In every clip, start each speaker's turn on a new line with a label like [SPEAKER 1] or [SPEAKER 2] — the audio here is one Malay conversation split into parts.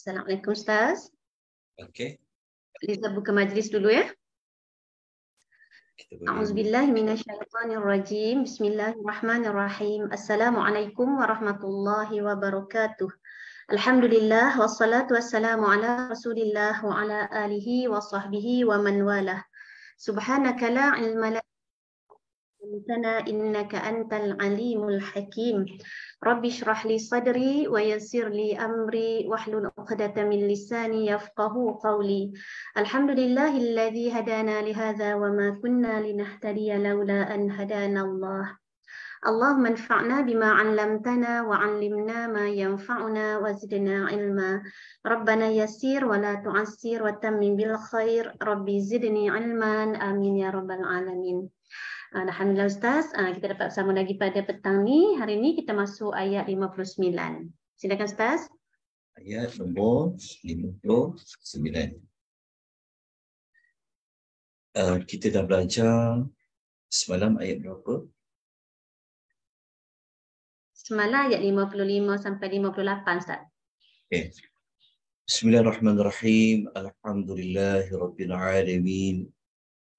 [SPEAKER 1] Assalamualaikum Ustaz.
[SPEAKER 2] Okey,
[SPEAKER 1] Liza buka majlis dulu ya.
[SPEAKER 2] kita boleh.
[SPEAKER 1] A'udzubillahi minasyaitonirrajim. Bismillahirrahmanirrahim. Assalamualaikum warahmatullahi wabarakatuh. Alhamdulillah wassalatu wassalamu ala Rasulillah wa ala alihi wa sahbihi wa man walah. Subhanaka la ilma lana innaka antal alimul hakim. Rabbi shrah li sadri wa yassir li amri wahlul 'uqdatam min lisani yafqahu qawli. Alhamdulillahilladzi hadana li hadza wa ma kunna linahtadiya laula an hadana Allah. Allahumma anfa'na bima 'allamtana wa 'allimna ma yanfa'una wa zidna 'ilma. Rabbana yassir wa la tu'assir wa tammim bil khair. Rabbi zidni 'ilman. Amin ya rabbal alamin. Alhamdulillah Ustaz, kita dapat bersama lagi pada petang ni. Hari ni kita masuk ayat 59. Silakan Ustaz.
[SPEAKER 2] Ayat nombor 59. Kita dah belajar semalam ayat berapa?
[SPEAKER 1] Semalam ayat 55 sampai 58 Ustaz.
[SPEAKER 2] Okay. Bismillahirrahmanirrahim. Alhamdulillahirabbil alamin.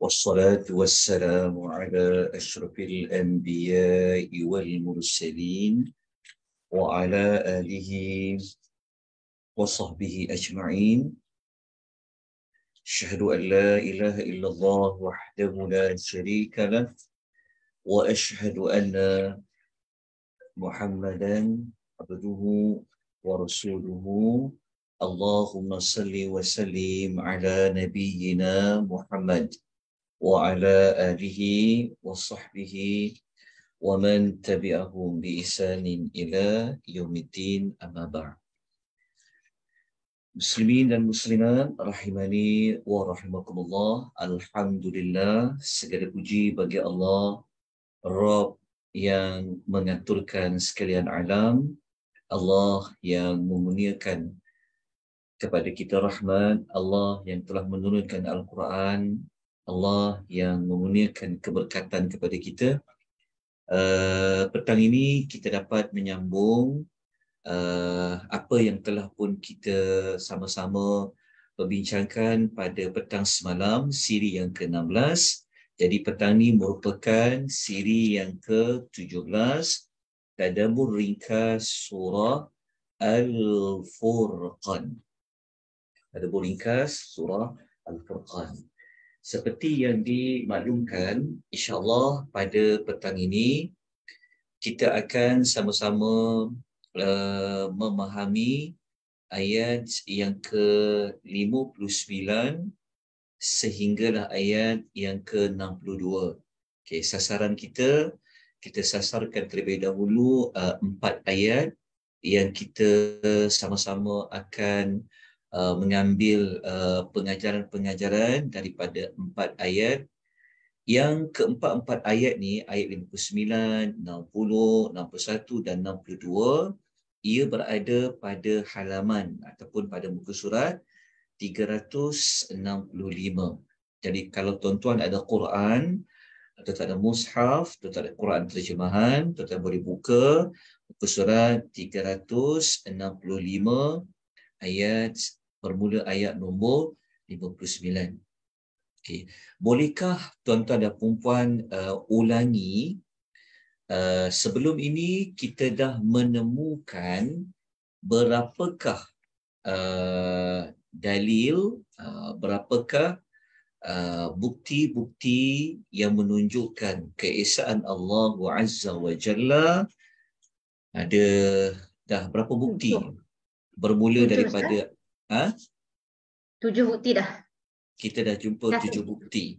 [SPEAKER 2] والصلاة والسلام على أشرف الأنبياء والمرسلين وعلى آله وصحبه أجمعين. أشهد أن لا إله إلا الله وحده لا شريك له وأشهد أن محمدا عبده ورسوله. اللهم صل وسلم على نبينا محمد وعلى آله وصحبه ومن تبعهم بإحسان إلى يوم الدين أما بعد. Muslimin dan muslimat rahimani wa rahimakumullah. Alhamdulillah, segala puji bagi Allah, Rabb yang mengaturkan sekalian alam, Allah yang memuliakan kepada kita rahmat, Allah yang telah menurunkan Al-Quran, Allah yang memuliakan keberkatan kepada kita. Petang ini kita dapat menyambung apa yang telah pun kita sama-sama perbincangkan pada petang semalam, siri yang ke-16. Jadi petang ini merupakan siri yang ke-17, tadabbur ringkas surah Al-Furqan. Tadabbur ringkas surah Al-Furqan. Seperti yang dimaklumkan, insya-Allah pada petang ini kita akan sama-sama memahami ayat yang ke-59 sehinggalah ayat yang ke-62. Okey, sasaran kita sasarkan terlebih dahulu 4 ayat yang kita sama-sama akan mengambil pengajaran-pengajaran daripada 4 ayat. Yang keempat-empat ayat ni, ayat 59, 60, 61 dan 62, ia berada pada halaman ataupun pada muka surat 365. Jadi kalau tuan-tuan ada Quran, atau tak ada mushaf, atau tak ada Quran terjemahan, tuan-tuan boleh buka muka surat 365 ayat bermula ayat nombor 59. Okey. Bolehkah tuan-tuan dan puan-puan ulangi? Sebelum ini kita dah menemukan berapakah dalil, berapakah bukti-bukti yang menunjukkan keesaan Allah Azza wa Jalla. Ada dah berapa bukti? Bermula daripada
[SPEAKER 1] 7 bukti dah.
[SPEAKER 2] Kita dah jumpa 7 bukti.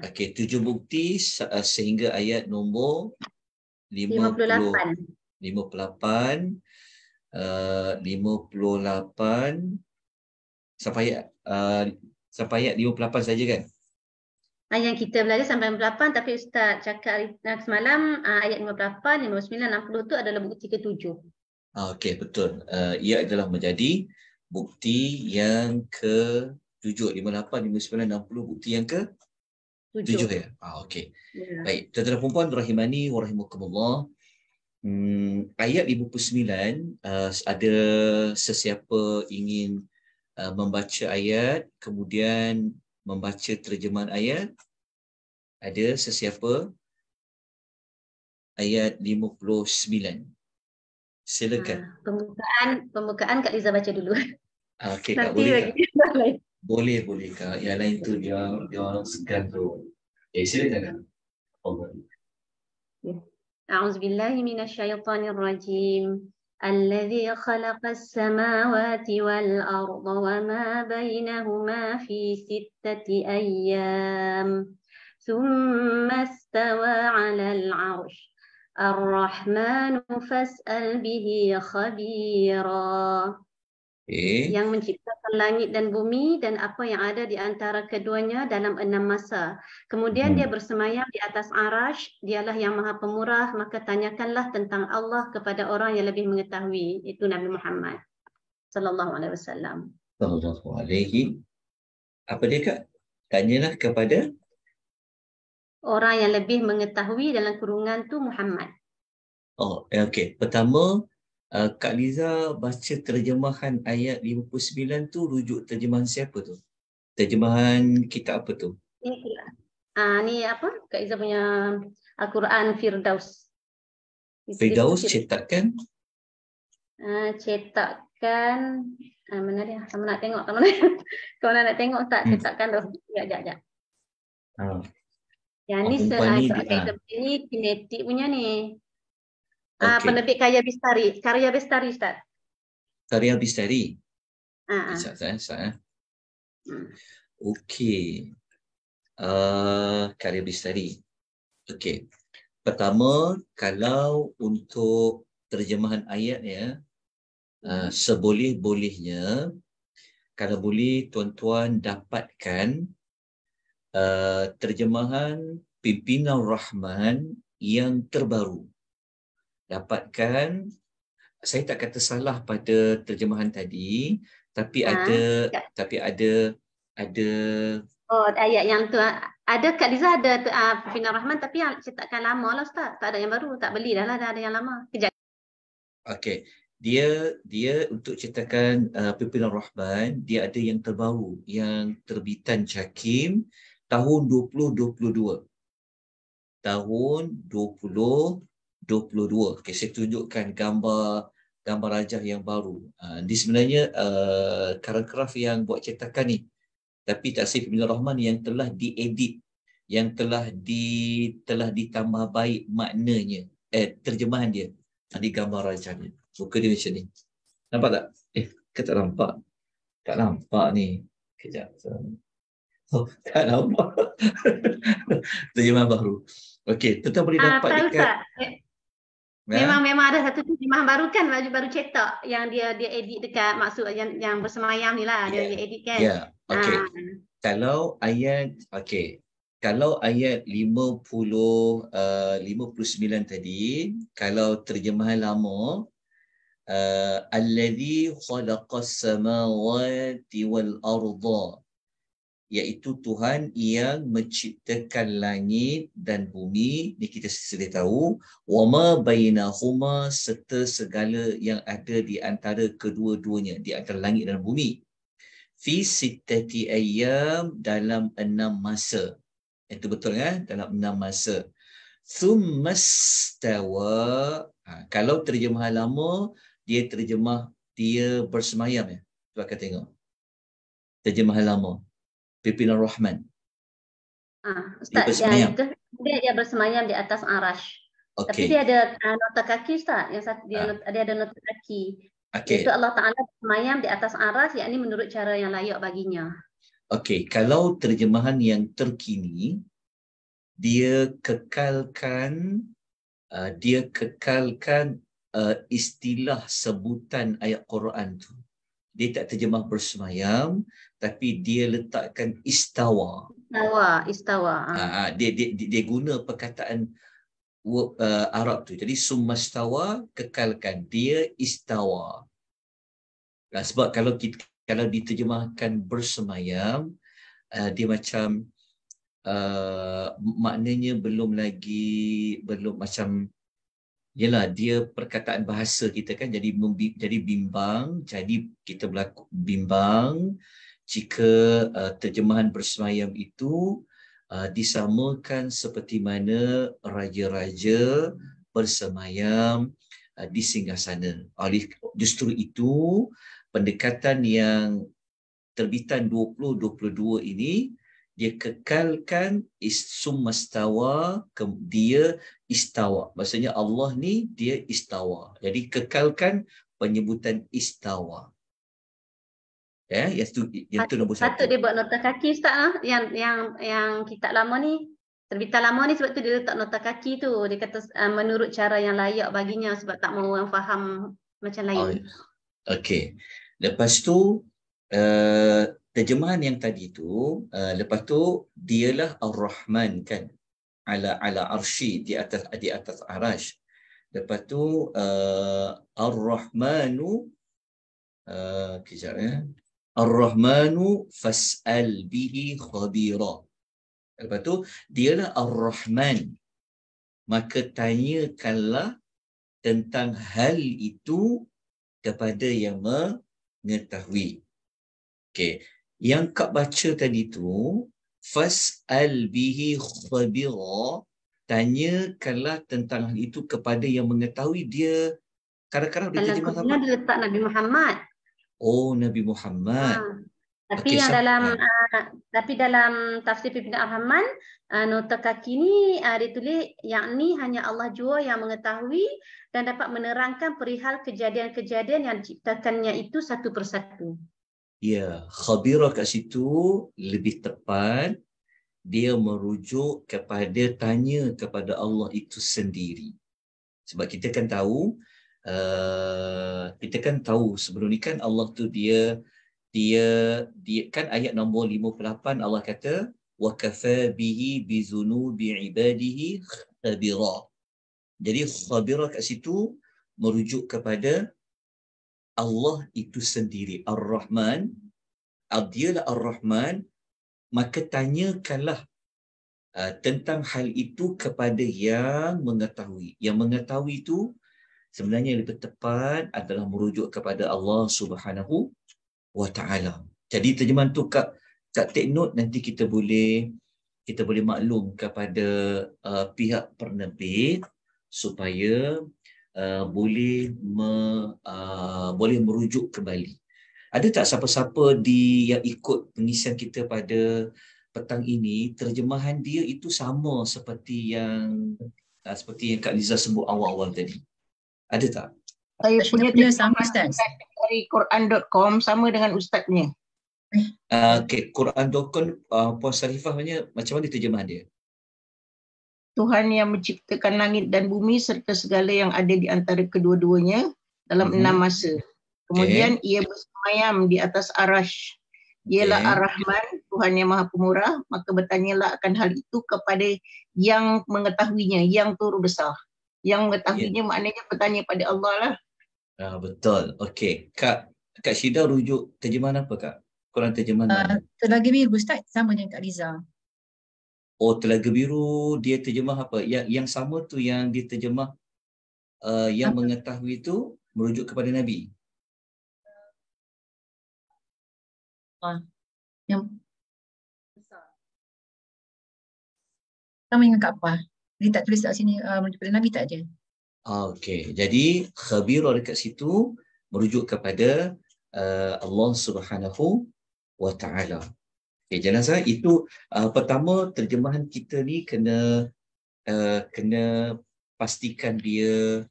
[SPEAKER 2] Okey, 7 bukti sehingga ayat nombor 58. 58 sampai ayat 58 saja kan?
[SPEAKER 1] Yang kita belajar sampai 58, tapi Ustaz cakap semalam ayat 58, 59, 60 tu adalah bukti ke-7.
[SPEAKER 2] Okey, betul. Ia adalah menjadi bukti yang ke-7, 58, 59, 60, bukti yang ke-7 ya. Okey.
[SPEAKER 1] Ya.
[SPEAKER 2] Baik, tuan-tuan dan puan-puan rahimani wa rahimakumullah. ayat 59, ada sesiapa ingin membaca ayat, kemudian membaca terjemahan ayat. Ada sesiapa? Ayat 59. Silakan.
[SPEAKER 1] Pembukaan Kak Liza baca dulu.
[SPEAKER 2] Okey, Kak,
[SPEAKER 1] Nanti
[SPEAKER 2] boleh
[SPEAKER 1] bagi
[SPEAKER 2] tak?
[SPEAKER 1] yang lain.
[SPEAKER 2] Boleh, Kak. Yang lain tu dia orang segan tu. Silakan, Kak. Oh.
[SPEAKER 1] أعوذ بالله من الشيطان الرجيم الذي خلق السماوات والأرض وما بينهما في 6 أيام ثم استوى على العرش الرحمن فاسأل به خبيرا. Yang menciptakan langit dan bumi dan apa yang ada di antara keduanya dalam 6 masa. Kemudian dia bersemayam di atas arash, dialah yang maha pemurah, maka tanyakanlah tentang Allah kepada orang yang lebih mengetahui, itu Nabi Muhammad sallallahu alaihi wasallam.
[SPEAKER 2] Sallallahu alaihi. Apa dia, Kak? Tanyalah kepada
[SPEAKER 1] orang yang lebih mengetahui dalam kurungan tu Muhammad.
[SPEAKER 2] Oh, okey. Pertama, Kak Liza baca terjemahan ayat 59 tu, rujuk terjemahan siapa tu? Terjemahan kitab apa tu?
[SPEAKER 1] Ni apa? Kak Liza punya Al-Quran Firdaus.
[SPEAKER 2] Firdaus cetakan?
[SPEAKER 1] Cetakan mana dia? Kamu nak tengok tak mana? Kau nak tengok tak cetakan tu? Sekejap. Yang ni kinetik punya ni. Penerbit Karya Bestari Ustaz.
[SPEAKER 2] Karya Bestari. Okey. Karya Bestari. Okey. Pertama, kalau untuk terjemahan ayat ya, seboleh-bolehnya, kalau boleh tuan-tuan dapatkan terjemahan Pimpinan Rahman yang terbaru. Dapatkan, saya tak kata salah pada terjemahan tadi, tapi ada
[SPEAKER 1] ayat yang tu ada. Kak Liza ada Pimpinan Rahman, tapi yang cetakan lama lah Ustaz, tak ada yang baru, tak beli dah lah, dah ada yang lama. Kejap.
[SPEAKER 2] Okey, dia untuk cetakan Pimpinan Rahman, dia ada yang terbaru, yang terbitan JAKIM tahun 2022. Tahun 2022. Okey, saya tunjukkan gambar rajah yang baru. Di sebenarnya Karagraf yang buat cetakan ni, tapi Taksir Pimpinan Rahman yang telah diedit, yang telah ditambah baik maknanya, terjemahan dia di gambar rajahnya. Muka dia macam ni. Nampak tak? Tak nampak. Tak nampak ni. Kejap. Oh, tak nampak. Terjemahan baru. Okey, tuan boleh dapat dekat.
[SPEAKER 1] Memang ada satu terjemahan baru kan, baru cetak yang dia edit dekat, maksud yang bersemayam ni lah, dia edit kan.
[SPEAKER 2] Ya, okey. Kalau ayat 59 tadi, kalau terjemahan lama, alladzi khalaqas samawati wal arda, iaitu Tuhan yang menciptakan langit dan bumi, ni kita sedia tahu, wama bainahuma, serta segala yang ada di antara kedua-duanya, di antara langit dan bumi, fi sittati ayyam, dalam 6 masa. Itu betul kan? Dalam 6 masa. Tsummastawa, kalau terjemahan lama, dia terjemah dia bersemayam ya. Cuba kita tengok. Terjemahan lama. Pimpinan Rahman.
[SPEAKER 1] Ustaz, dia bersemayam di atas arash. Tapi dia ada nota kaki Ustaz, yang satu dia ada nota kaki. Itu Allah Ta'ala bersemayam di atas arash, yakni menurut cara yang layak baginya.
[SPEAKER 2] Okey, kalau terjemahan yang terkini, dia kekalkan istilah sebutan ayat Quran tu. Dia tak terjemah bersemayam, tapi dia letakkan istawa. Dia guna perkataan Arab tu. Jadi summastawa, kekalkan, dia istawa. Sebab kalau diterjemahkan bersemayam, dia macam maknanya belum macam Yalah, dia perkataan bahasa kita kan jadi bimbang, jadi kita berlaku bimbang jika terjemahan bersemayam itu disamakan seperti mana raja-raja bersemayam di singgasana. Oleh justru itu, pendekatan yang terbitan 2022 ini dia kekalkan summastawa, dia istawa. Maksudnya Allah ni dia istawa. Jadi kekalkan penyebutan istawa. Ya, yang tu nombor
[SPEAKER 1] Patut
[SPEAKER 2] satu.
[SPEAKER 1] dia buat nota kaki Ustaz lah. Yang kitab lama ni, terbitan lama ni, sebab tu dia letak nota kaki tu. Dia kata menurut cara yang layak baginya, sebab tak mahu orang faham macam
[SPEAKER 2] Oh,
[SPEAKER 1] lain.
[SPEAKER 2] okey. Lepas tu terjemahan yang tadi tu, lepas tu dialah Ar-Rahman kan, ala arsy, di atas arash. Lepas tu Ar-Rahmanu, kejap ya. Ar-Rahmanu fas'al bihi khabira. Lepas tu dialah Ar-Rahman, maka tanyakanlah tentang hal itu kepada yang mengetahui. Okey, yang Kak baca tadi tu, fas'al bihi khabira, tanyakanlah tentang hal itu kepada yang mengetahui. Dia kadang-kadang
[SPEAKER 1] Dalam
[SPEAKER 2] diterjemah apa?
[SPEAKER 1] Quran dia letak Nabi Muhammad.
[SPEAKER 2] Oh, Nabi Muhammad.
[SPEAKER 1] Tapi
[SPEAKER 2] Okey,
[SPEAKER 1] yang dalam tafsir Ibn Ar-Rahman, nota kaki ni dia tulis yakni hanya Allah jua yang mengetahui dan dapat menerangkan perihal kejadian-kejadian yang diciptakannya itu satu persatu.
[SPEAKER 2] ya, khabira kat situ lebih tepat, dia merujuk kepada tanya kepada Allah itu sendiri. Sebab kita kan tahu sebelum ni kan Allah tu dia kan ayat nombor 58 Allah kata wa kafa bihi bizunubi ibadihi khabira. Jadi khabira kat situ merujuk kepada Allah itu sendiri, Ar-Rahman. Dialah Ar-Rahman, maka tanyakanlah tentang hal itu kepada yang mengetahui. Yang mengetahui itu sebenarnya lebih tepat adalah merujuk kepada Allah Subhanahu wa Ta'ala. Jadi terjemahan tu Kak take note, nanti kita boleh maklum kepada pihak penerbit supaya boleh merujuk kembali. Ada tak siapa-siapa yang ikut pengisian kita pada petang ini, terjemahan dia itu sama seperti yang Kak Liza sebut awal-awal tadi? Ada tak?
[SPEAKER 3] Saya punya
[SPEAKER 4] sama Ustaz.
[SPEAKER 3] dari Quran.com sama dengan Ustaznya.
[SPEAKER 2] Okay, Quran.com, Puan Sarifah macam mana terjemahan dia?
[SPEAKER 3] Tuhan yang menciptakan langit dan bumi serta segala yang ada di antara kedua-duanya dalam 6 masa. Kemudian ia bersemayam di atas arash. Ialah Ar-Rahman, Tuhan yang Maha Pemurah, maka bertanyalah akan hal itu kepada yang mengetahuinya, yang turut besar. Yang mengetahuinya maknanya bertanya pada Allah lah.
[SPEAKER 2] Betul. Okey. Kak Syida rujuk terjemahan apa Kak? Quran terjemahan mana?
[SPEAKER 4] Telaga Biru Ustaz, sama dengan Kak Liza.
[SPEAKER 2] Oh, Telaga Biru dia terjemah apa? Yang sama tu yang dia terjemah yang mengetahui itu merujuk kepada Nabi.
[SPEAKER 4] Yang sama dengan Kak Apa. Dia tak tulis kat sini merujuk kepada Nabi tak je.
[SPEAKER 2] Okey. Jadi khabira dekat situ merujuk kepada Allah Subhanahu wa Ta'ala. Okay, jenazah itu pertama terjemahan kita ni kena pastikan dia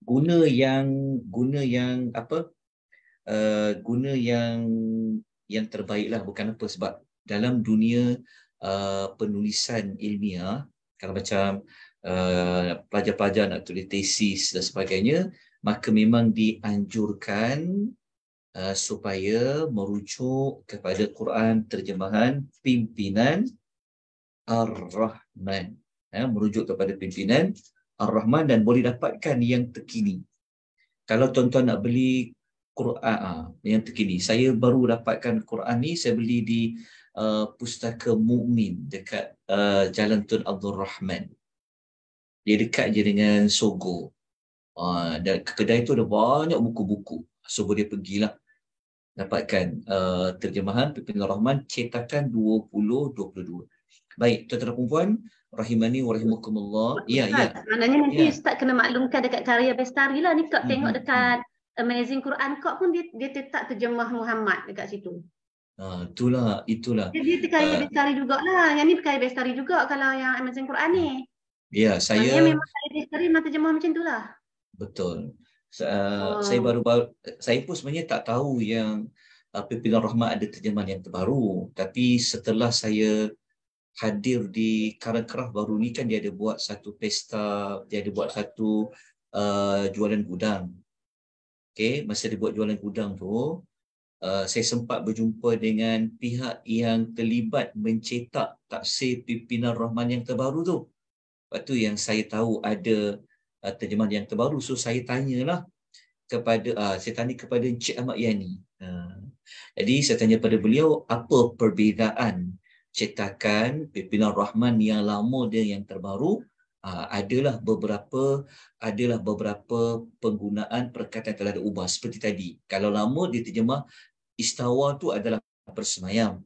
[SPEAKER 2] guna yang terbaiklah, bukan apa, sebab dalam dunia penulisan ilmiah, kalau macam pelajar-pelajar nak tulis tesis dan sebagainya, maka memang dianjurkan supaya merujuk kepada Quran terjemahan pimpinan Ar-Rahman. Merujuk kepada pimpinan Ar-Rahman dan boleh dapatkan yang terkini. Kalau tuan-tuan nak beli Quran yang terkini, saya baru dapatkan Quran ni, saya beli di Pustaka Mukmin dekat Jalan Tun Abdul Rahman. Dia dekat je dengan Sogo. Dan kedai tu ada banyak buku-buku. So dia pergilah dapatkan terjemahan Pimpinan Rahman cetakan 2022. Baik, tuan-tuan dan puan, rahimani wa rahimakumullah. Ya, ya.
[SPEAKER 1] Ustaz, maknanya nanti
[SPEAKER 2] Ya.
[SPEAKER 1] Ustaz kena maklumkan dekat Karya Bestari lah ni, Kak tengok
[SPEAKER 2] Mhm,
[SPEAKER 1] dekat Amazing Quran Kak pun dia tetap terjemah Muhammad dekat situ.
[SPEAKER 2] Itulah.
[SPEAKER 1] Dia Karya Bestari jugalah. Yang ni Karya Bestari juga kalau yang Amazing Quran ni.
[SPEAKER 2] Ya,
[SPEAKER 1] Maknanya
[SPEAKER 2] saya
[SPEAKER 1] memang Karya Bestari memang terjemah macam tu lah.
[SPEAKER 2] betul. Saya baru-baru, saya pun sebenarnya tak tahu yang Pimpinan Rahman ada terjemahan yang terbaru. Tapi setelah saya hadir di Karangkerah baru ni kan, dia ada buat satu pesta, dia ada buat satu jualan gudang. Okay, masa dia buat jualan gudang tu, saya sempat berjumpa dengan pihak yang terlibat mencetak tafsir Pimpinan Rahman yang terbaru tu. Lepas tu yang saya tahu ada terjemahan yang terbaru. So saya tanyalah saya tanya kepada Encik Ahmad Yani. Jadi saya tanya pada beliau, apa perbezaan cetakan Pimpinan Rahman yang lama dan yang terbaru? Adalah beberapa penggunaan perkataan telah diubah seperti tadi. Kalau lama dia terjemah istawa tu adalah bersemayam.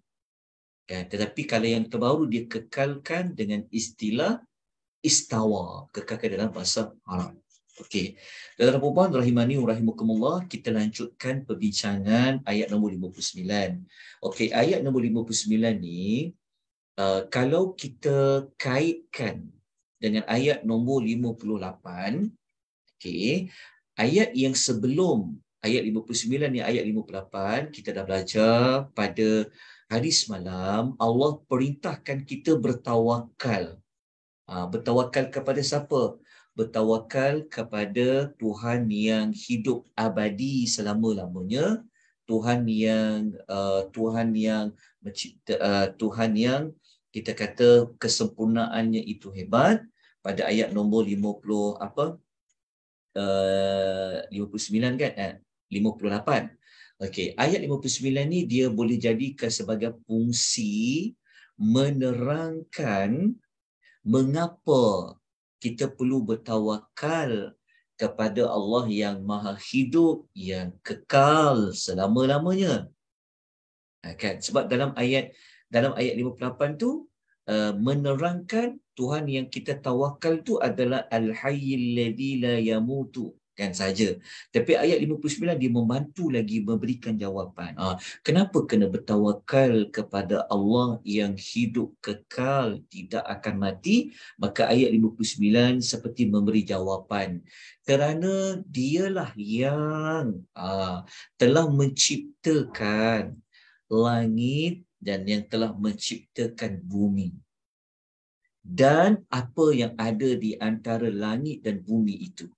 [SPEAKER 2] Kan? Tetapi kalau yang terbaru dia kekalkan dengan istilah istawa, kekalkan dalam bahasa Arab. Okey. Dalam puan rahimani wa rahimakumullah, kita lanjutkan perbincangan ayat nombor 59. Okey, ayat nombor 59 ni kalau kita kaitkan dengan ayat nombor 58, okey, ayat yang sebelum ayat 59 ni, ayat 58, kita dah belajar pada hari semalam, Allah perintahkan kita bertawakal. Bertawakal kepada siapa? Bertawakal kepada Tuhan yang hidup abadi selama-lamanya, Tuhan yang mencipta, Tuhan yang kita kata kesempurnaannya itu hebat. Pada ayat nombor 59 kan? 58. Okey, ayat 59 ni dia boleh jadikan sebagai fungsi menerangkan mengapa kita perlu bertawakal kepada Allah yang Maha Hidup, yang kekal selama-lamanya. Kan? Sebab dalam ayat 58 tu menerangkan Tuhan yang kita tawakal tu adalah Al-Hayyil Ladzi la Yamutu, kan saja. Tapi ayat 59 dia membantu lagi memberikan jawapan. Kenapa kena bertawakal kepada Allah yang hidup kekal, tidak akan mati? Maka ayat 59 seperti memberi jawapan. Kerana dialah yang telah menciptakan langit dan yang telah menciptakan bumi. Dan apa yang ada di antara langit dan bumi itu.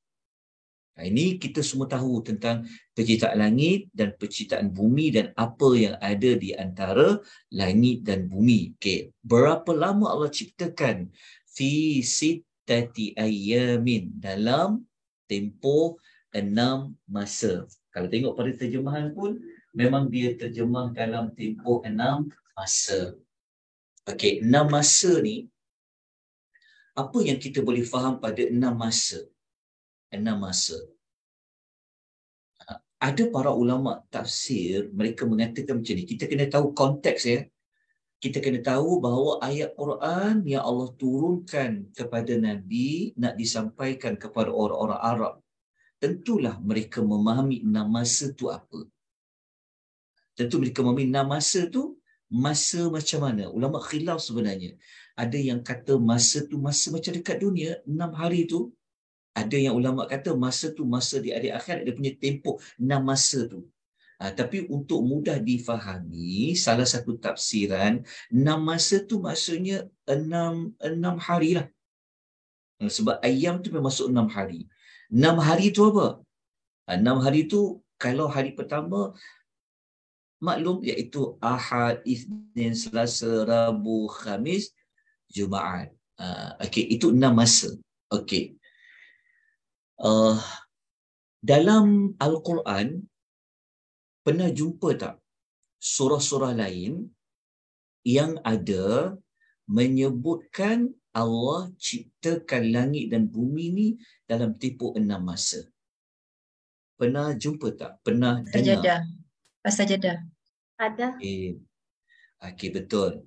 [SPEAKER 2] Ini kita semua tahu tentang penciptaan langit dan penciptaan bumi dan apa yang ada di antara langit dan bumi. Okey, berapa lama Allah ciptakan? Fi sittati ayyamin, dalam tempoh 6 masa. Kalau tengok pada terjemahan pun memang dia terjemah dalam tempoh 6 masa. Okey, 6 masa ni, apa yang kita boleh faham pada 6 masa? 6 masa. Ada para ulama tafsir, mereka mengatakan macam ni. Kita kena tahu konteks ya. Kita kena tahu bahawa ayat Quran yang Allah turunkan kepada Nabi nak disampaikan kepada orang-orang Arab. Tentulah mereka memahami 6 masa tu apa. Tentu mereka memahami 6 masa tu, masa macam mana? Ulama khilaf sebenarnya. Ada yang kata masa tu masa macam dekat dunia, 6 hari tu. Ada yang ulama kata masa tu masa di hari akhirat, dia punya tempoh 6 masa tu. Tapi untuk mudah difahami, salah satu tafsiran, 6 masa tu maksudnya 6 hari lah. Sebab ayam tu memang masuk 6 hari. 6 hari tu apa? 6 hari tu, kalau hari pertama, maklum, iaitu Ahad, Isnin, Selasa, Rabu, Khamis, Jumaat. Okey, itu 6 masa. Okey. Dalam Al-Quran, pernah jumpa tak surah-surah lain yang ada menyebutkan Allah ciptakan langit dan bumi ni dalam tempoh 6 masa. Pernah jumpa tak? Pernah dengar?
[SPEAKER 4] Sajadah. Sajadah.
[SPEAKER 1] Ada.
[SPEAKER 2] Okey, betul.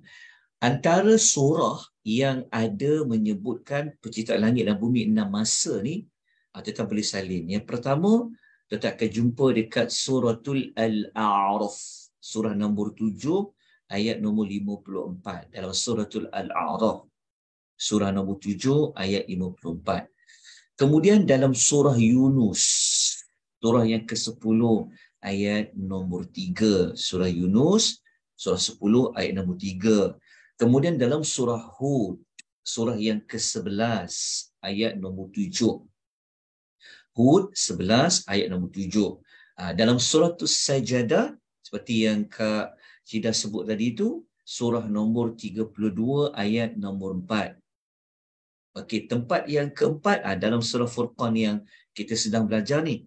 [SPEAKER 2] Antara surah yang ada menyebutkan penciptaan langit dan bumi 6 masa ni, tuan boleh salin. Yang pertama, kita akan jumpa dekat suratul Al-A'raf, surah nombor 7 ayat nombor 54. Dalam suratul Al-A'raf, surah nombor 7 ayat 54. Kemudian dalam surah Yunus, surah yang ke-10 ayat nombor 3. Surah Yunus, surah 10 ayat nombor 3. Kemudian dalam surah Hud, surah yang ke-11 ayat nombor 7. Hud 11 ayat nombor 7. Dalam surah Sajadah, seperti yang Kak Cida sebut tadi itu, surah nombor 32 ayat nombor 4. Okey, tempat yang keempat dalam surah Furqan yang kita sedang belajar ni.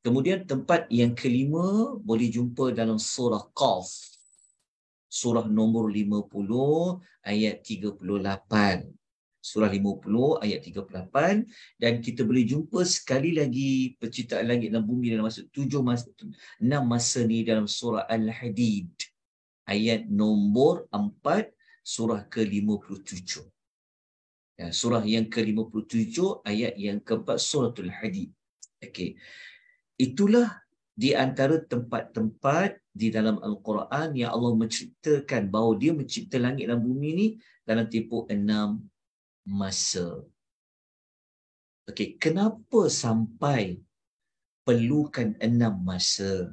[SPEAKER 2] Kemudian tempat yang kelima boleh jumpa dalam surah Qaf, surah nombor 50 ayat 38. Surah 50 ayat 38, dan kita boleh jumpa sekali lagi penciptaan langit dan bumi dalam masa 6 masa ni dalam surah Al-Hadid ayat nombor 4, surah ke-57. Ya, surah yang ke-57 ayat yang keempat suratul Hadid. Okey. Itulah di antara tempat-tempat di dalam Al-Quran yang Allah menceritakan bahawa dia mencipta langit dan bumi ni dalam tempoh 6 masa. Okey, kenapa sampai perlukan 6 masa?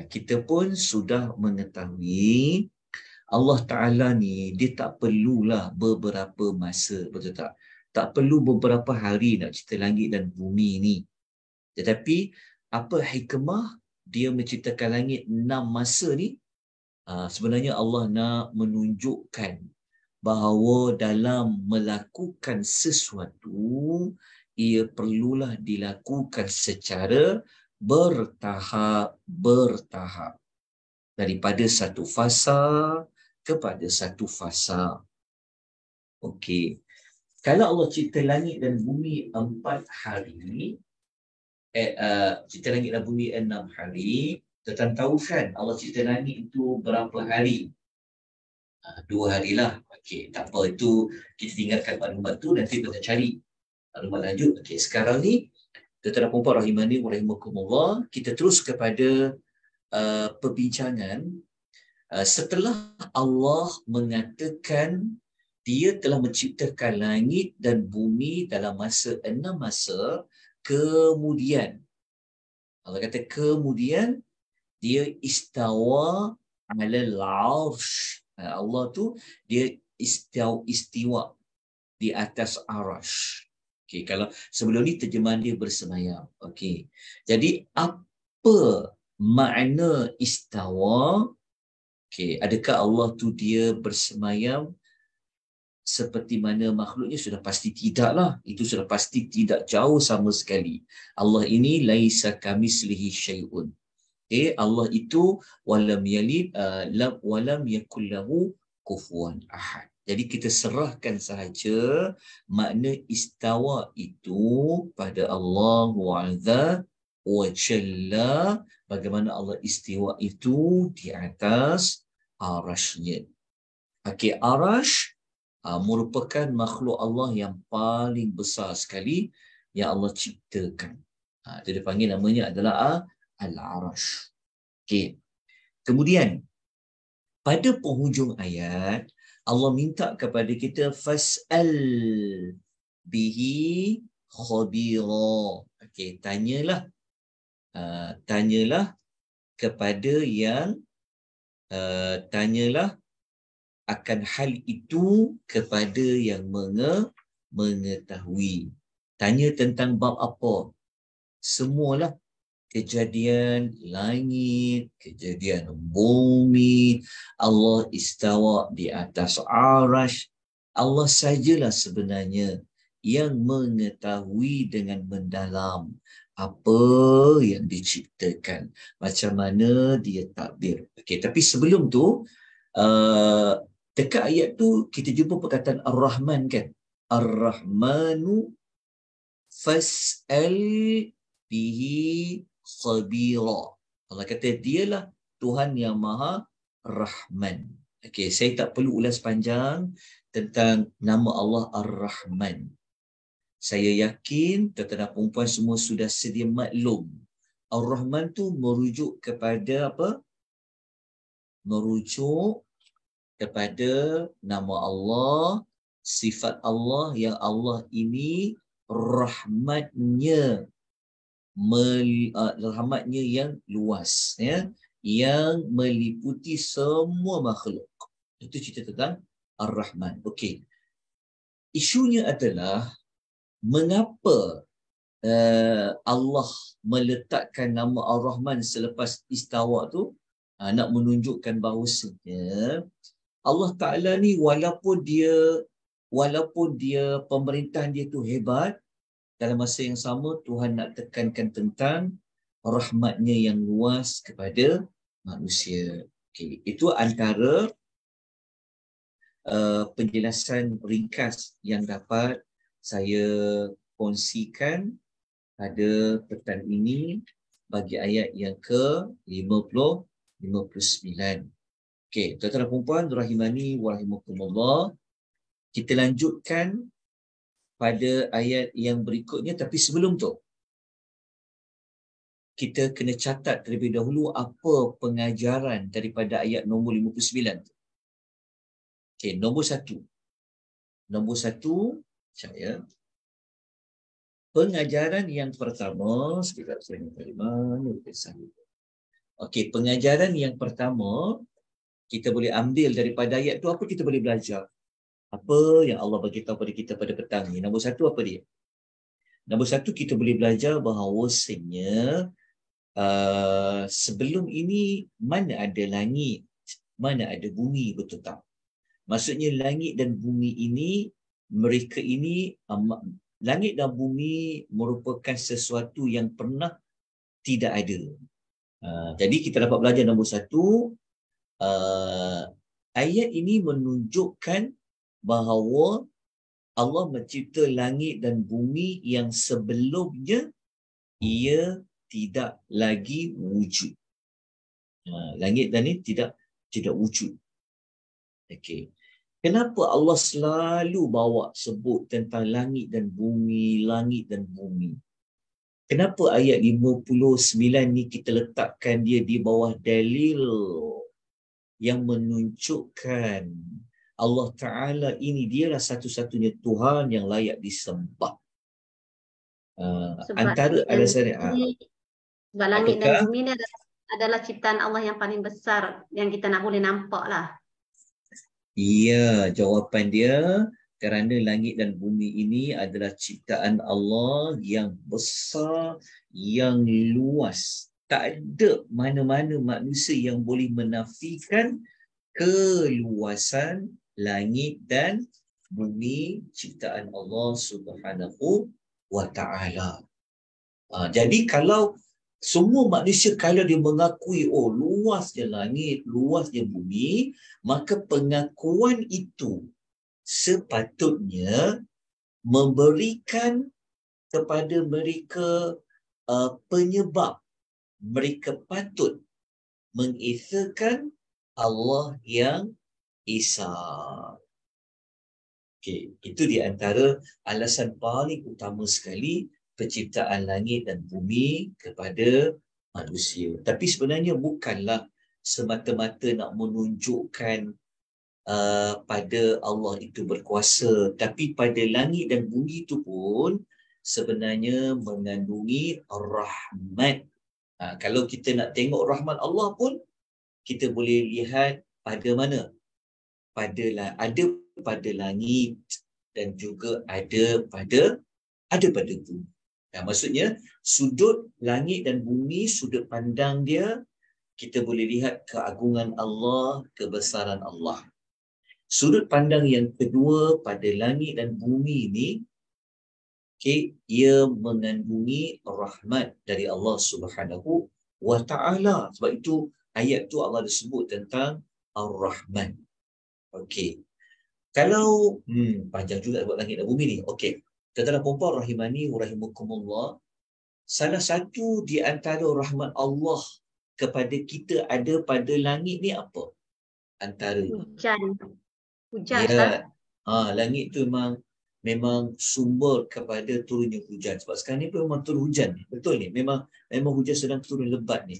[SPEAKER 2] Kita pun sudah mengetahui Allah Ta'ala ni, dia tak perlulah beberapa masa, betul tak? Tak perlu beberapa hari nak cipta langit dan bumi ni. Tetapi, apa hikmah dia menciptakan langit 6 masa ni? Sebenarnya Allah nak menunjukkan bahawa dalam melakukan sesuatu, ia perlulah dilakukan secara bertahap. Daripada satu fasa kepada satu fasa. Okey. Kalau Allah cipta langit dan bumi 4 hari, cipta langit dan bumi 6 hari, tuan tahu kan Allah cipta langit itu berapa hari? 2 harilah. Okey, tak apa, itu kita tinggalkan maklumat tu, nanti kita cari maklumat lanjut. Okey, sekarang ni tuan-tuan dan puan-puan rahimani wa rahimakumullah, kita terus kepada perbincangan. Setelah Allah mengatakan dia telah menciptakan langit dan bumi dalam masa 6 masa, kemudian Allah kata kemudian dia istawa alal arsh. Allah tu dia istiwa di atas arash. Okey, kalau sebelum ni terjemahan dia bersemayam. Okey. Jadi apa makna istawa? Okey, adakah Allah tu dia bersemayam seperti mana makhluknya? Sudah pasti tidaklah. Itu sudah pasti tidak jauh sama sekali. Allah ini laisa kamislihi syai'un. Okay, Allah itu walam yalid walam yakul lahu kufuwan ahad. Jadi kita serahkan sahaja makna istawa itu pada Allah Azza wa Jalla, bagaimana Allah istiwa itu di atas arashnya. Okey, arash merupakan makhluk Allah yang paling besar sekali yang Allah ciptakan. Itu dipanggil namanya adalah al-arash. Okey. Kemudian pada penghujung ayat Allah minta kepada kita fas'al bihi khabira. Okey, tanyalah kepada yang tanyalah akan hal itu kepada yang mengetahui. Tanya tentang bab apa? Semualah. Kejadian langit, kejadian bumi, Allah istawa di atas arash. Allah sajalah sebenarnya yang mengetahui dengan mendalam apa yang diciptakan, macam mana dia takdir. Okey, tapi sebelum tu Dekat ayat tu kita jumpa perkataan Ar-Rahman kan. Ar-Rahmanu fas'al bihi sabira. Allah kata dialah Tuhan yang Maha Rahman. Okey, saya tak perlu ulas panjang tentang nama Allah Ar-Rahman. Saya yakin tuan-tuan dan perempuan semua sudah sedia maklum. Ar-Rahman tu merujuk kepada apa? Merujuk kepada nama Allah, sifat Allah yang Allah ini rahmatnya, rahmatnya yang luas, ya, yang meliputi semua makhluk. Itu cerita tentang Ar-Rahman. Okey. Isunya adalah mengapa Allah meletakkan nama Ar-Rahman selepas istawa tu, nak menunjukkan bahawasanya Allah Ta'ala ni walaupun dia pemerintahan dia tu hebat, dalam masa yang sama Tuhan nak tekankan tentang rahmatnya yang luas kepada manusia. Okay. Itu antara penjelasan ringkas yang dapat saya kongsikan pada petang ini bagi ayat yang ke-59. Okey, tuan-tuan dan puan-puan rahimani wa rahimakumullah. Kita lanjutkan pada ayat yang berikutnya, tapi sebelum tu kita kena catat terlebih dahulu apa pengajaran daripada ayat nombor 59 tu. Okey, nombor satu. Nombor satu, saya pengajaran yang pertama, sekejap saya nak cari mana tulisan. Okey, pengajaran yang pertama kita boleh ambil daripada ayat tu, apa kita boleh belajar? Apa yang Allah bagi tahu pada kita pada petang ni? Nombor satu apa dia? Nombor satu, kita boleh belajar bahawasanya sebelum ini mana ada langit, mana ada bumi, betul tak? Maksudnya langit dan bumi ini, mereka ini, langit dan bumi merupakan sesuatu yang pernah tidak ada. Jadi kita dapat belajar nombor satu, ayat ini menunjukkan bahawa Allah mencipta langit dan bumi yang sebelumnya ia tidak lagi wujud. Langit dan ini tidak wujud. Okey. Kenapa Allah selalu bawa sebut tentang langit dan bumi, langit dan bumi? Kenapa ayat 59 ni kita letakkan dia di bawah dalil yang menunjukkan Allah Ta'ala ini dialah satu-satunya Tuhan yang layak disembah. Antara alasan
[SPEAKER 1] sebab langit dan bumi ni adalah ciptaan Allah yang paling besar yang kita nak boleh nampak lah.
[SPEAKER 2] Ya, jawapan dia kerana langit dan bumi ini adalah ciptaan Allah yang besar, yang luas. Tak ada mana-mana manusia yang boleh menafikan keluasan langit dan bumi ciptaan Allah Subhanahu wa Ta'ala. Jadi kalau semua manusia kalau dia mengakui luasnya langit, luasnya bumi, maka pengakuan itu sepatutnya memberikan kepada mereka penyebab mereka patut mengesakan Allah yang Esa. Okey, itu di antara alasan paling utama sekali penciptaan langit dan bumi kepada manusia. Tapi sebenarnya bukanlah semata-mata nak menunjukkan pada Allah itu berkuasa, tapi pada langit dan bumi itu pun sebenarnya mengandungi rahmat. Kalau kita nak tengok rahmat Allah pun, kita boleh lihat pada mana? Ada pada langit dan juga ada pada bumi. Maksudnya sudut langit dan bumi, sudut pandang dia, kita boleh lihat keagungan Allah, kebesaran Allah. Sudut pandang yang kedua pada langit dan bumi ini, ia mengandungi rahmat dari Allah Subhanahu wa Ta'ala. Sebab itu ayat tu Allah disebut tentang Ar-Rahman. Okey. Kalau panjang juga buat langit dan bumi ni. Okey. Tuan-tuan dan puan-puan rahimani wa rahimakumullah, salah satu di antara rahmat Allah kepada kita ada pada langit ni apa? Antara
[SPEAKER 1] Hujan. Hujan, Ustaz.
[SPEAKER 2] ya, langit tu memang sumber kepada turunnya hujan. Sebab sekarang ni pun memang turun hujan ni. Betul ni. Memang hujan sedang turun lebat ni.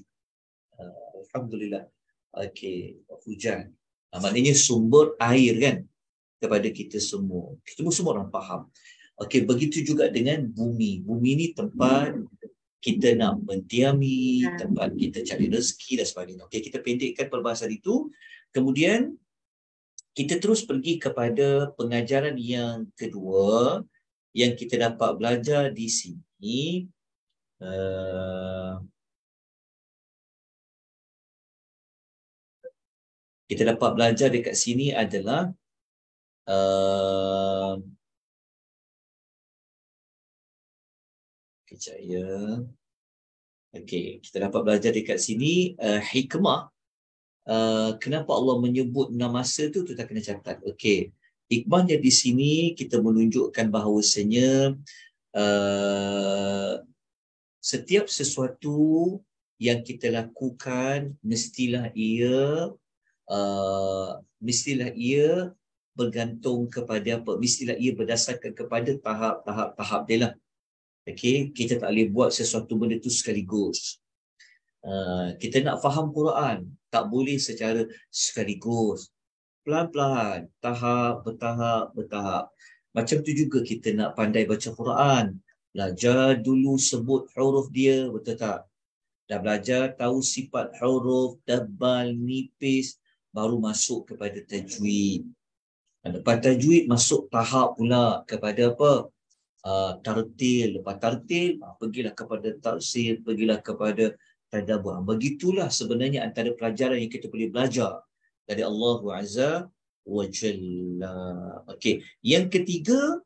[SPEAKER 2] Alhamdulillah. Okey, hujan. Maknanya sumber air kan kepada kita semua. Semua orang faham. Okey, begitu juga dengan bumi. Bumi ni tempat kita nak mendiami, tempat kita cari rezeki dan sebagainya. Okey, kita pendekkan perbahasan itu. Kemudian kita terus pergi kepada pengajaran yang kedua yang kita dapat belajar di sini. Kita dapat belajar dekat sini adalah kejap ya. Okey, kita dapat belajar dekat sini hikmah. Kenapa Allah menyebut 6 masa tu kita kena catat. Okey. Hikmahnya di sini kita menunjukkan bahawasanya setiap sesuatu yang kita lakukan mestilah ia bergantung kepada apa? Mestilah ia berdasarkan kepada tahap-tahap dia lah. Okey, kita tak boleh buat sesuatu benda tu sekaligus. Kita nak faham Quran, tak boleh secara sekaligus. Pelan-pelan, bertahap. Macam tu juga kita nak pandai baca Quran. Belajar dulu sebut huruf dia, betul tak? Dah belajar tahu sifat huruf, tebal, nipis, baru masuk kepada tajwid. Lepas tajwid masuk tahap pula kepada apa? Tartil. Lepas tartil, pergilah kepada tafsir, pergilah kepada tadabbur. Begitulah sebenarnya antara pelajaran yang kita boleh belajar dari Allah Azza wa Jalla. Okey, yang ketiga,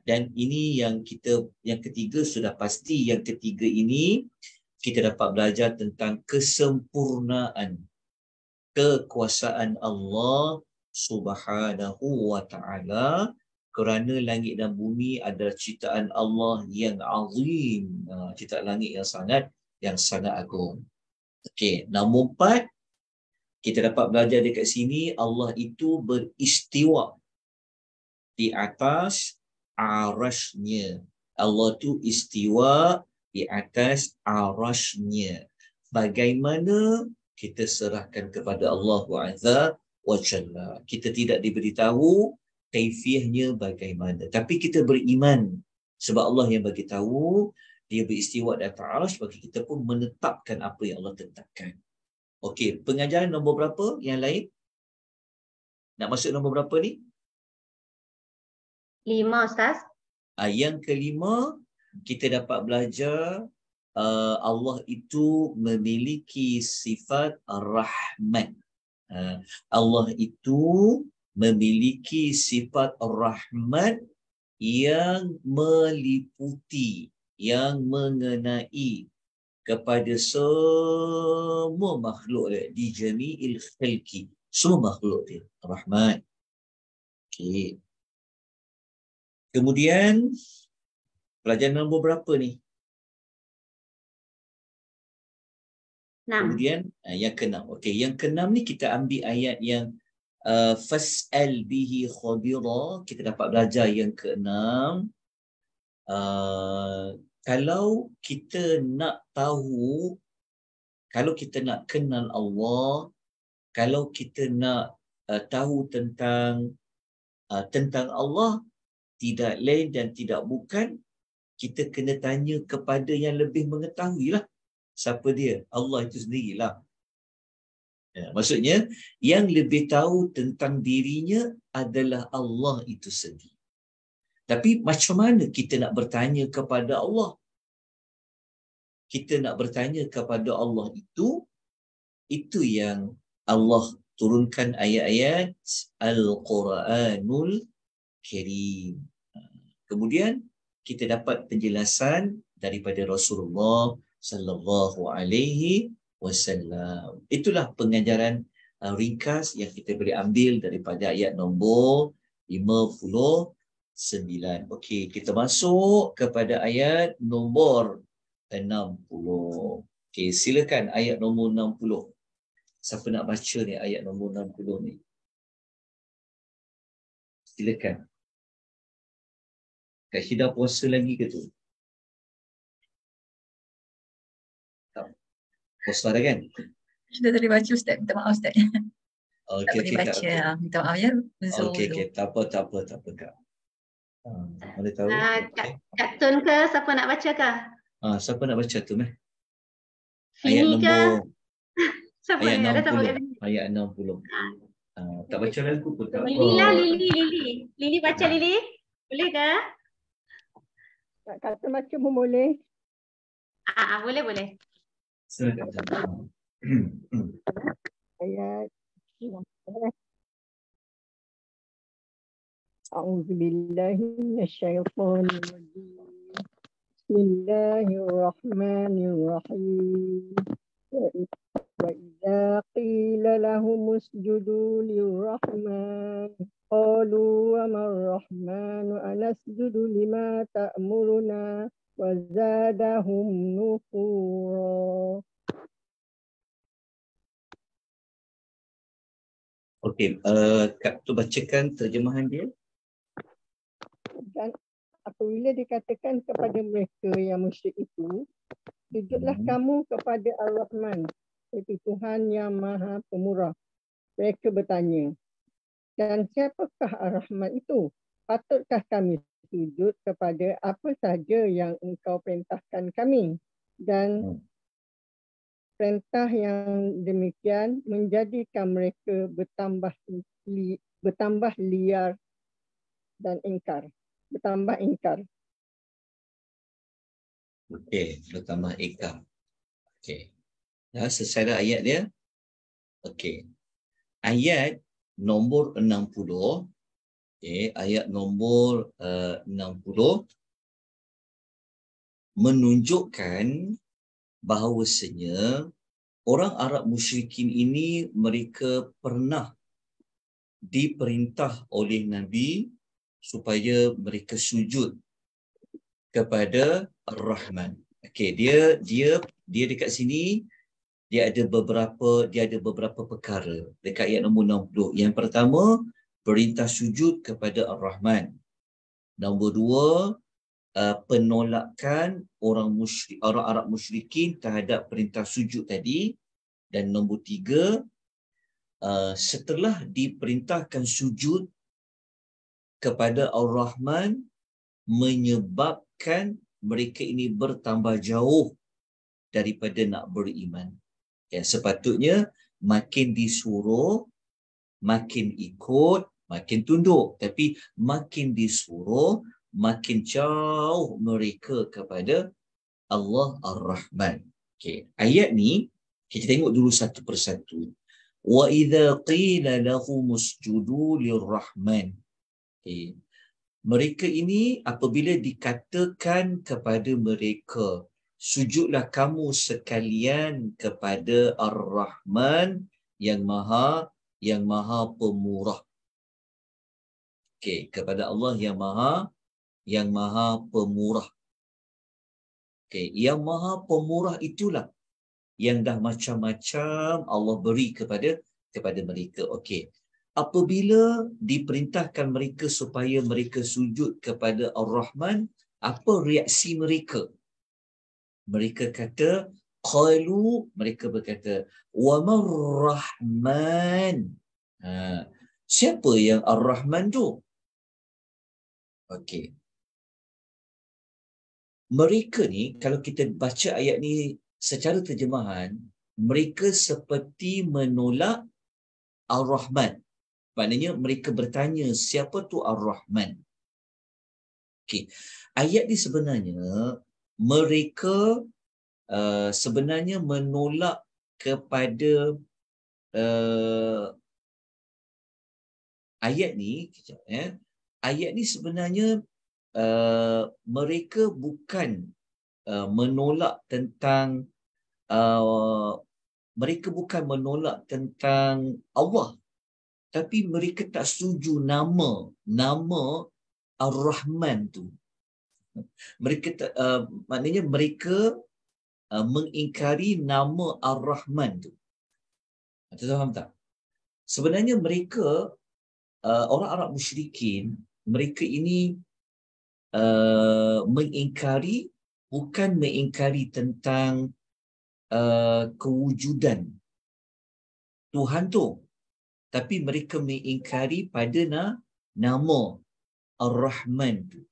[SPEAKER 2] dan ini yang ketiga sudah pasti, yang ketiga ini kita dapat belajar tentang kesempurnaan kekuasaan Allah Subhanahu wa Ta'ala, kerana langit dan bumi adalah ciptaan Allah yang azim, ciptaan langit yang sangat agung. Okey, nombor 4, kita dapat belajar dekat sini Allah itu beristiwa di atas arasy-Nya. Allah tu istiwa di atas arasy-Nya. Bagaimana? Kita serahkan kepada Allah Azza wa Jalla. Kita tidak diberitahu kaifiahnya bagaimana, tapi kita beriman sebab Allah yang bagi tahu dia beristiwa di atas arasy, bagi kita pun menetapkan apa yang Allah tetapkan. Okey, pengajaran nombor berapa yang lain? Nak masuk nombor berapa ni?
[SPEAKER 1] 5, Ustaz.
[SPEAKER 2] Yang kelima, kita dapat belajar Allah itu memiliki sifat rahmat. Allah itu memiliki sifat rahmat yang meliputi, yang mengenai kepada semua makhluk dia, di jami'il khalqi, semua makhluk dia, rahmat. Okey. Kemudian pelajaran nombor berapa ni?
[SPEAKER 1] 6.
[SPEAKER 2] Kemudian yang ke-6. Okey, yang ke-6 ni kita ambil ayat yang fas'al bihi khabira. Kita dapat belajar yang ke-6. Kalau kita nak tahu, kalau kita nak kenal Allah, kalau kita nak tahu tentang Allah, tidak lain dan tidak bukan, kita kena tanya kepada yang lebih mengetahui lah. Siapa dia? Allah itu sendirilah. Maksudnya, yang lebih tahu tentang dirinya adalah Allah itu sendiri. Tapi macam mana kita nak bertanya kepada Allah? Kita nak bertanya kepada Allah itu yang Allah turunkan ayat-ayat Al-Quranul Karim. Kemudian kita dapat penjelasan daripada Rasulullah sallallahu alaihi wasallam. Itulah pengajaran ringkas yang kita boleh ambil daripada ayat nombor 59. Okey, kita masuk kepada ayat nombor 60. Okey, silakan ayat nombor 60. Siapa nak baca ni ayat nombor 60 ni? Silakan. Kak Syida puasa lagi ke tu? Tak. Puasa dah kan?
[SPEAKER 4] Kita tadi baca Ustaz, minta maaf Ustaz. Tak
[SPEAKER 2] Okey,
[SPEAKER 4] boleh
[SPEAKER 2] okey, Kak.
[SPEAKER 4] baca.
[SPEAKER 2] Okey.
[SPEAKER 4] Minta maaf ya.
[SPEAKER 2] Okey, okey. Tak apa, Kak. Boleh tahu? Okey.
[SPEAKER 1] Kak Tun ke siapa nak baca ke?
[SPEAKER 2] Siapa nak baca tu, Meh?
[SPEAKER 1] Fini
[SPEAKER 2] Ayat
[SPEAKER 1] ke?
[SPEAKER 2] nombor
[SPEAKER 1] Siapa
[SPEAKER 2] ayat
[SPEAKER 1] ni? Ada siapa
[SPEAKER 2] 60.
[SPEAKER 1] kat sini?
[SPEAKER 2] Ayat 60. Tak baca lagu pun tak
[SPEAKER 1] Lili lah,
[SPEAKER 2] apa.
[SPEAKER 1] Lili. Lili baca Lili. Boleh ke?
[SPEAKER 3] Tak kata baca pun boleh.
[SPEAKER 1] Boleh.
[SPEAKER 2] Silakan.
[SPEAKER 3] Ayat A'udzubillahi minasyaitonirrajim. Bismillahirrahmanirrahim. Wa idza qila lahum usjudu lirrahman qalu wa marrahmanu anasjudu lima ta'muruna wa zadahum nufura.
[SPEAKER 2] Okey, Kak tu bacakan terjemahan dia.
[SPEAKER 3] Dan apabila dikatakan kepada mereka yang musyrik itu, sujudlah kamu kepada Ar-Rahman, iaitu Tuhan yang Maha Pemurah. Mereka bertanya, dan siapakah Ar-Rahman itu? Patutkah kami sujud kepada apa saja yang engkau perintahkan kami? Dan perintah yang demikian menjadikan mereka bertambah liar dan ingkar. Bertambah ingkar.
[SPEAKER 2] Okey, bertambah ingkar. Okey. Dah selesai dah ayat dia? Okey. Ayat nombor 60. Okey, ayat nombor 60 menunjukkan bahawasanya orang Arab musyrikin ini mereka pernah diperintah oleh Nabi supaya mereka sujud kepada Ar-Rahman. Okey, dia dekat sini dia ada beberapa perkara dekat ayat nombor 60. Yang pertama, perintah sujud kepada Ar-Rahman. Nombor 2, penolakan orang Arab musyrikin terhadap perintah sujud tadi. Dan nombor 3, setelah diperintahkan sujud kepada Ar-Rahman menyebabkan mereka ini bertambah jauh daripada nak beriman. Ya, sepatutnya makin disuruh, makin ikut, makin tunduk. Tapi makin disuruh, makin jauh mereka kepada Allah Ar-Rahman. Okay. Ayat ni, kita tengok dulu satu persatu. Wa idza qila lahum usjudu lirrahman. Okay. Mereka ini apabila dikatakan kepada mereka, sujudlah kamu sekalian kepada Ar-Rahman yang Maha Pemurah. Okey, kepada Allah yang Maha Pemurah. Okey, yang Maha Pemurah itulah yang dah macam-macam Allah beri kepada mereka. Okey. Apabila diperintahkan mereka supaya mereka sujud kepada Ar-Rahman, apa reaksi mereka? Mereka kata, qalu, mereka berkata, wa mar-Rahman. Siapa yang Ar-Rahman tu? Okey. Mereka ni, kalau kita baca ayat ni secara terjemahan, mereka seperti menolak Ar-Rahman. Maknanya mereka bertanya, siapa tu Ar-Rahman? Okey. Ayat ni sebenarnya mereka sebenarnya menolak kepada ayat ni, ayat ni sebenarnya mereka bukan menolak tentang mereka bukan menolak tentang Allah, tapi mereka tak setuju nama Ar-Rahman tu. Mereka maknanya mereka mengingkari nama Ar-Rahman tu. Tuan faham tak? Sebenarnya mereka orang Arab musyrikin, mereka ini mengingkari, bukan mengingkari tentang kewujudan Tuhan tu, tapi mereka mengingkari pada nama Ar-Rahman tu.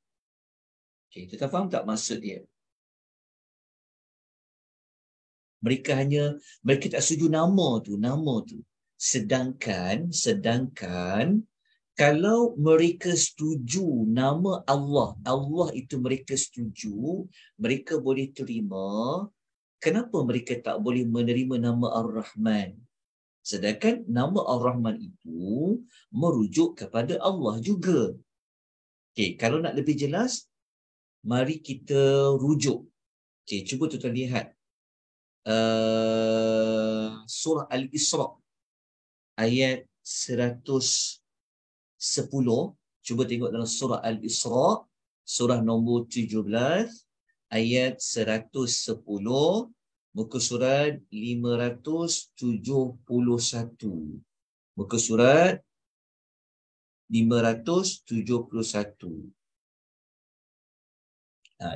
[SPEAKER 2] Okay, kita faham tak maksud dia? Mereka tak setuju nama tu. Sedangkan kalau mereka setuju nama Allah itu mereka setuju, mereka boleh terima. Kenapa mereka tak boleh menerima nama Ar-Rahman? Sedangkan nama Ar-Rahman itu merujuk kepada Allah juga. Okey, kalau nak lebih jelas, mari kita rujuk. Okey, cuba tuan-tuan lihat. Surah Al-Isra ayat 110. Cuba tengok dalam surah Al-Isra, surah nombor 17, ayat 110, muka surat 571. Muka surat 571.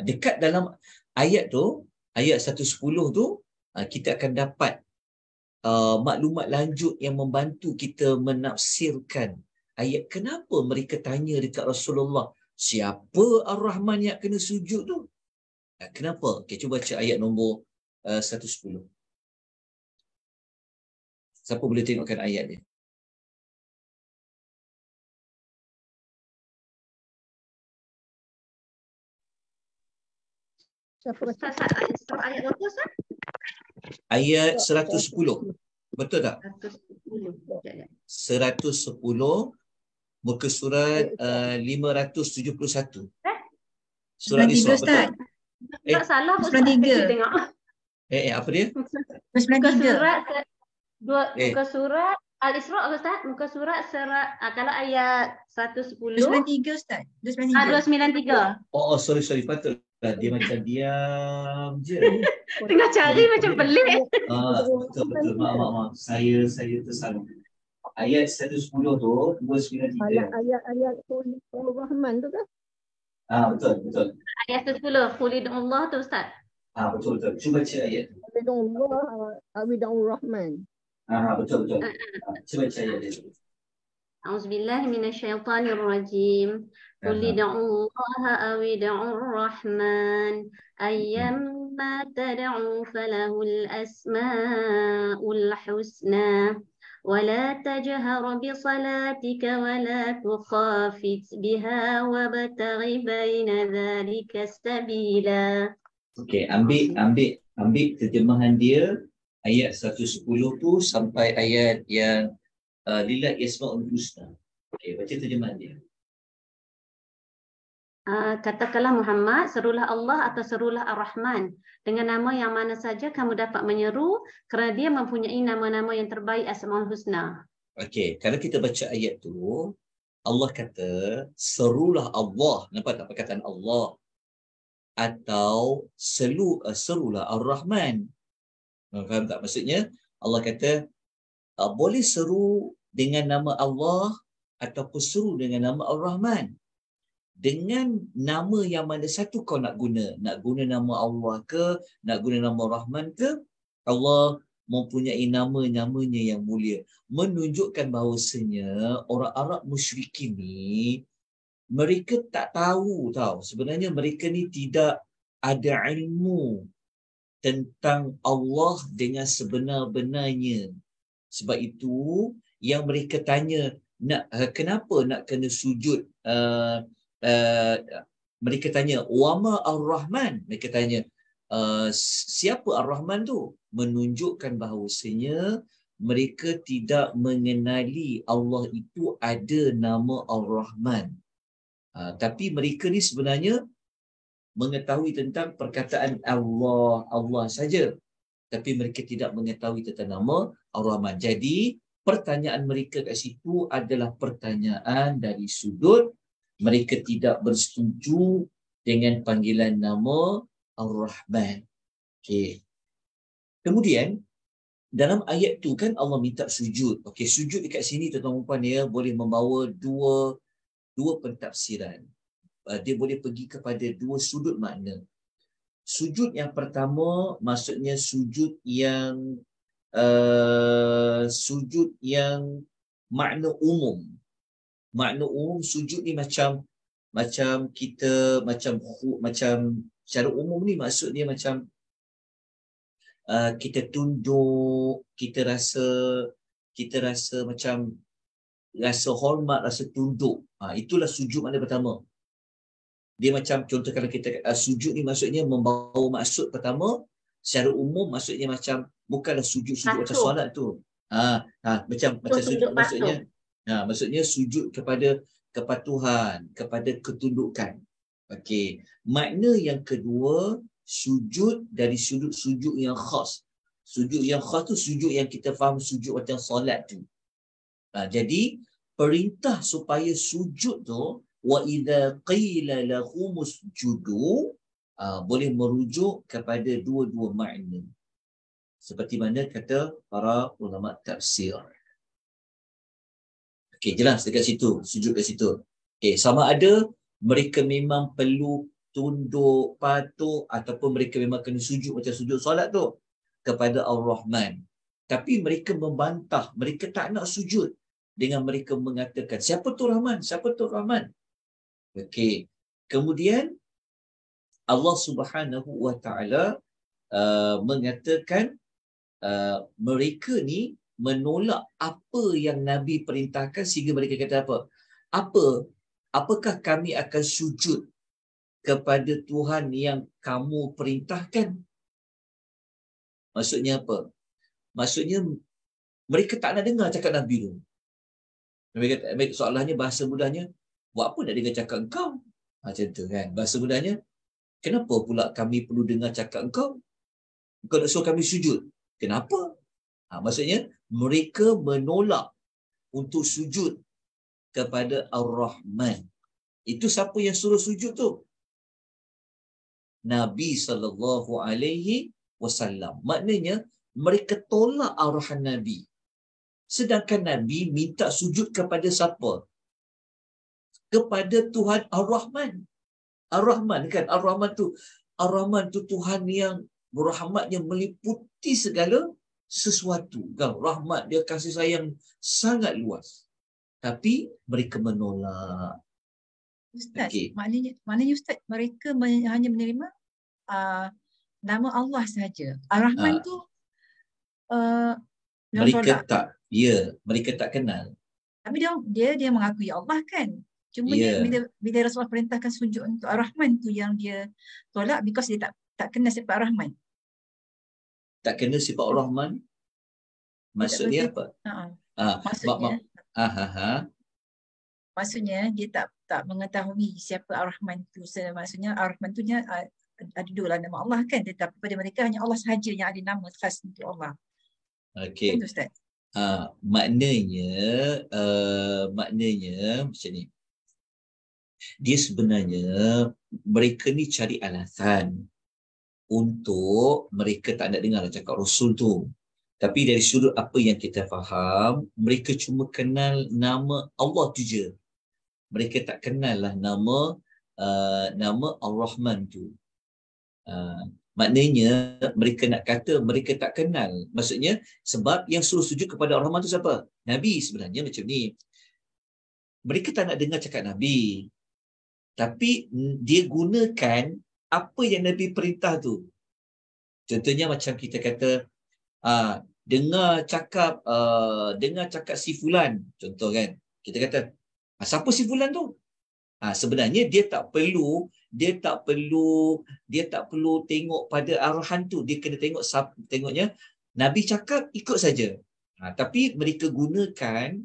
[SPEAKER 2] Dekat dalam ayat tu, ayat 110 tu, kita akan dapat maklumat lanjut yang membantu kita menafsirkan ayat. Kenapa mereka tanya dekat Rasulullah, siapa Ar-Rahman yang kena sujud tu? Kenapa? Okay, cuba baca ayat nombor 110. Siapa boleh tengokkan ayat dia?
[SPEAKER 1] Ustaz, ayat berapa Ustaz?
[SPEAKER 2] Ayat 110. Betul tak? 110, muka surat 571. Surah Isra, betul?
[SPEAKER 1] Tak salah Ustaz.
[SPEAKER 4] 93.
[SPEAKER 1] Tengok.
[SPEAKER 2] Apa dia?
[SPEAKER 1] Muka surat Al-Isra Ustaz, muka surat kalau ayat 110.
[SPEAKER 4] 293 Ustaz. 293.
[SPEAKER 1] 293.
[SPEAKER 2] Sorry, patut. Dia macam diam je.
[SPEAKER 1] Tengah cari macam pelik.
[SPEAKER 2] Betul. Maaf. Saya tersalah. Ayat 110 tu, 293.
[SPEAKER 5] Ayat Ar-Rahman tu kan?
[SPEAKER 2] Betul.
[SPEAKER 1] Ayat 110, Qulidullah tu Ustaz.
[SPEAKER 2] Betul. Cuba baca ayat tu.
[SPEAKER 5] Qulidullah Ar-Rahman.
[SPEAKER 2] Betul. Cuba baca ayat dia.
[SPEAKER 1] A'udzubillahi minasyaitonirrajim. Qul ud'ullaha aw ud'ur rahman ayyamma tad'u falahul asmaul husna ولا تجهر بصلاتك ولا تخافت بها وابتغ بين ذلك سبيلا.
[SPEAKER 2] Okey, ambil terjemahan dia ayat 110 tu sampai ayat yang lillahi asmaul husna. Okey, baca terjemahan dia.
[SPEAKER 1] Katakanlah Muhammad, serulah Allah atau serulah Ar-Rahman. Dengan nama yang mana saja kamu dapat menyeru, kerana dia mempunyai nama-nama yang terbaik Asmaul Husna.
[SPEAKER 2] Okey, kalau kita baca ayat tu, Allah kata, serulah Allah. Nampak tak perkataan Allah? Atau serulah Ar-Rahman. Faham tak? Maksudnya, Allah kata, boleh seru dengan nama Allah ataupun seru dengan nama Ar-Rahman. Dengan nama yang mana satu kau nak guna? Nak guna nama Allah ke? Nak guna nama Rahman ke? Allah mempunyai nama-namanya yang mulia. Menunjukkan bahawasanya orang Arab musyrikin ni, mereka tak tahu tau. Sebenarnya mereka ni tidak ada ilmu tentang Allah dengan sebenar-benarnya. Sebab itu yang mereka tanya, kenapa nak kena sujud? Mereka tanya, wama Ar-Rahman? Mereka tanya, siapa Ar-Rahman tu? Menunjukkan bahawasanya mereka tidak mengenali Allah itu ada nama Ar-Rahman. Tapi mereka ni sebenarnya mengetahui tentang perkataan Allah saja. tapi mereka tidak mengetahui tentang nama Ar-Rahman. Jadi pertanyaan mereka kat situ adalah pertanyaan dari sudut mereka tidak bersetuju dengan panggilan nama Ar-Rahman. Okey. Kemudian dalam ayat tu kan Allah minta sujud. Okey, sujud dekat sini tuan-tuan dan puan ya boleh membawa dua pentafsiran. Dia boleh pergi kepada dua sudut makna. Sujud yang pertama maksudnya sujud yang makna umum. Makna umum sujud ni macam kita macam secara umum ni maksud dia macam kita tunduk, kita rasa macam rasa hormat, rasa tunduk. Itulah sujud makna pertama. Dia macam contoh kalau kita sujud ni maksudnya membawa maksud pertama secara umum maksudnya macam bukanlah sujud macam solat tu. Macam sujud maksudnya sujud kepada kepatuhan, kepada ketundukan. Okey. Makna yang kedua sujud dari sujud yang khas. Sujud yang khas tu sujud yang kita faham sujud macam solat tu. Jadi perintah supaya sujud tu wa idza qila lahumus judu boleh merujuk kepada dua-dua makna. Seperti mana kata para ulama tafsir. Okey, jelas dekat situ, sujud kat situ. Okey, sama ada mereka memang perlu tunduk, patuh ataupun mereka memang kena sujud macam sujud solat tu kepada Ar-Rahman. Tapi mereka membantah, mereka tak nak sujud dengan mereka mengatakan, siapa tu Rahman? Siapa tu Rahman? Okey. Kemudian Allah Subhanahu wa taala mengatakan mereka ni menolak apa yang Nabi perintahkan sehingga mereka kata apa? Apakah kami akan sujud kepada Tuhan yang kamu perintahkan? Maksudnya apa? Maksudnya mereka tak nak dengar cakap Nabi tu. Soalannya bahasa mudahnya, buat apa nak dengar cakap engkau? Macam tu kan. Bahasa mudahnya, kenapa pula kami perlu dengar cakap engkau? Engkau nak suruh kami sujud. Kenapa? Maksudnya, mereka menolak untuk sujud kepada Ar-Rahman. Itu siapa yang suruh sujud tu? Nabi SAW. Maknanya, mereka tolak arahan Nabi. Sedangkan Nabi minta sujud kepada siapa? Kepada Tuhan Ar-Rahman. Ar-Rahman kan? Ar-Rahman tu Tuhan yang berrahmat yang meliputi segala sesuatu. Kan? Rahmat dia, kasih sayang sangat luas. Tapi mereka menolak.
[SPEAKER 4] Ustaz, maknanya Ustaz, mereka hanya menerima nama Allah sahaja. Ar-Rahman tu
[SPEAKER 2] mereka tolak. Mereka tak kenal.
[SPEAKER 4] Tapi dia mengakui Allah kan. Cuma dia bila Rasulullah perintahkan sujud untuk Ar-Rahman tu yang dia tolak because dia tak kenal sifat Ar-Rahman.
[SPEAKER 2] Tak kenal sifat Ar-Rahman? Maksudnya apa?
[SPEAKER 4] Maksudnya dia tak mengetahui siapa Ar-Rahman tu. Maksudnya Ar-Rahman tu ada dua lah nama Allah kan. Tetapi pada mereka hanya Allah sahaja yang ada nama khas untuk Allah.
[SPEAKER 2] Okey.
[SPEAKER 4] Betul Ustaz?
[SPEAKER 2] Maknanya macam ni. Dia sebenarnya mereka ni cari alasan untuk mereka tak nak dengar cakap Rasul tu. Tapi dari sudut apa yang kita faham, mereka cuma kenal nama Allah tu je. Mereka tak kenal lah nama Ar-Rahman tu. Maknanya mereka nak kata mereka tak kenal. Maksudnya sebab yang suruh sujud kepada Ar-Rahman tu siapa? Nabi sebenarnya macam ni. Mereka tak nak dengar cakap Nabi. Tapi dia gunakan apa yang Nabi perintah tu. Contohnya macam kita kata dengar cakap si fulan. Contoh kan. Kita kata siapa si fulan tu? Sebenarnya dia tak perlu tengok pada arahan tu. Dia kena tengoknya Nabi cakap ikut saja. Tapi mereka gunakan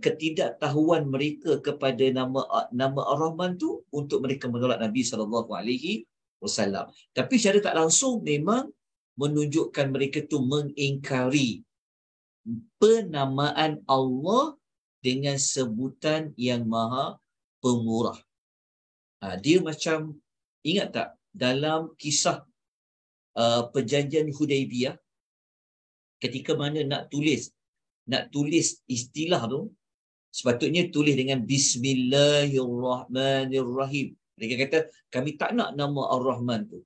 [SPEAKER 2] ketidaktahuan mereka kepada nama Ar-Rahman tu untuk mereka menolak Nabi SAW. Tapi secara tak langsung memang menunjukkan mereka tu mengingkari penamaan Allah dengan sebutan yang maha pemurah. Dia macam, ingat tak dalam kisah perjanjian Hudaibiyah, ketika mana nak tulis istilah tu, sepatutnya tulis dengan Bismillahirrahmanirrahim. Mereka kata, kami tak nak nama Ar-Rahman tu.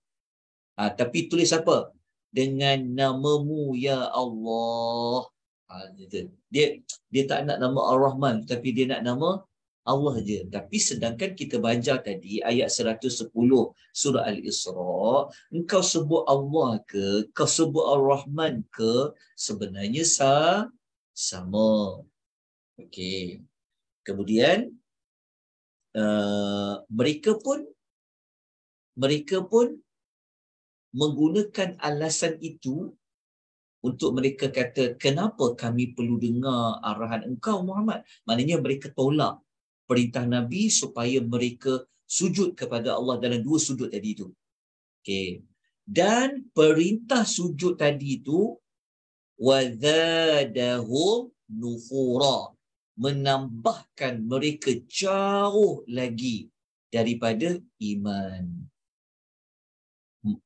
[SPEAKER 2] Tapi tulis apa? Dengan namamu ya Allah. Dia tak nak nama Ar-Rahman, tapi dia nak nama Allah je. Tapi sedangkan kita baca tadi ayat 110 surah Al-Isra, engkau sebut Allah ke, kau sebut Ar-Rahman ke, sebenarnya sama. Okey. Kemudian mereka pun menggunakan alasan itu untuk mereka kata, kenapa kami perlu dengar arahan engkau Muhammad? Maknanya mereka tolak perintah Nabi supaya mereka sujud kepada Allah dalam dua sujud tadi itu. Okey. Dan perintah sujud tadi itu wazadahum nufura, menambahkan mereka jauh lagi daripada iman.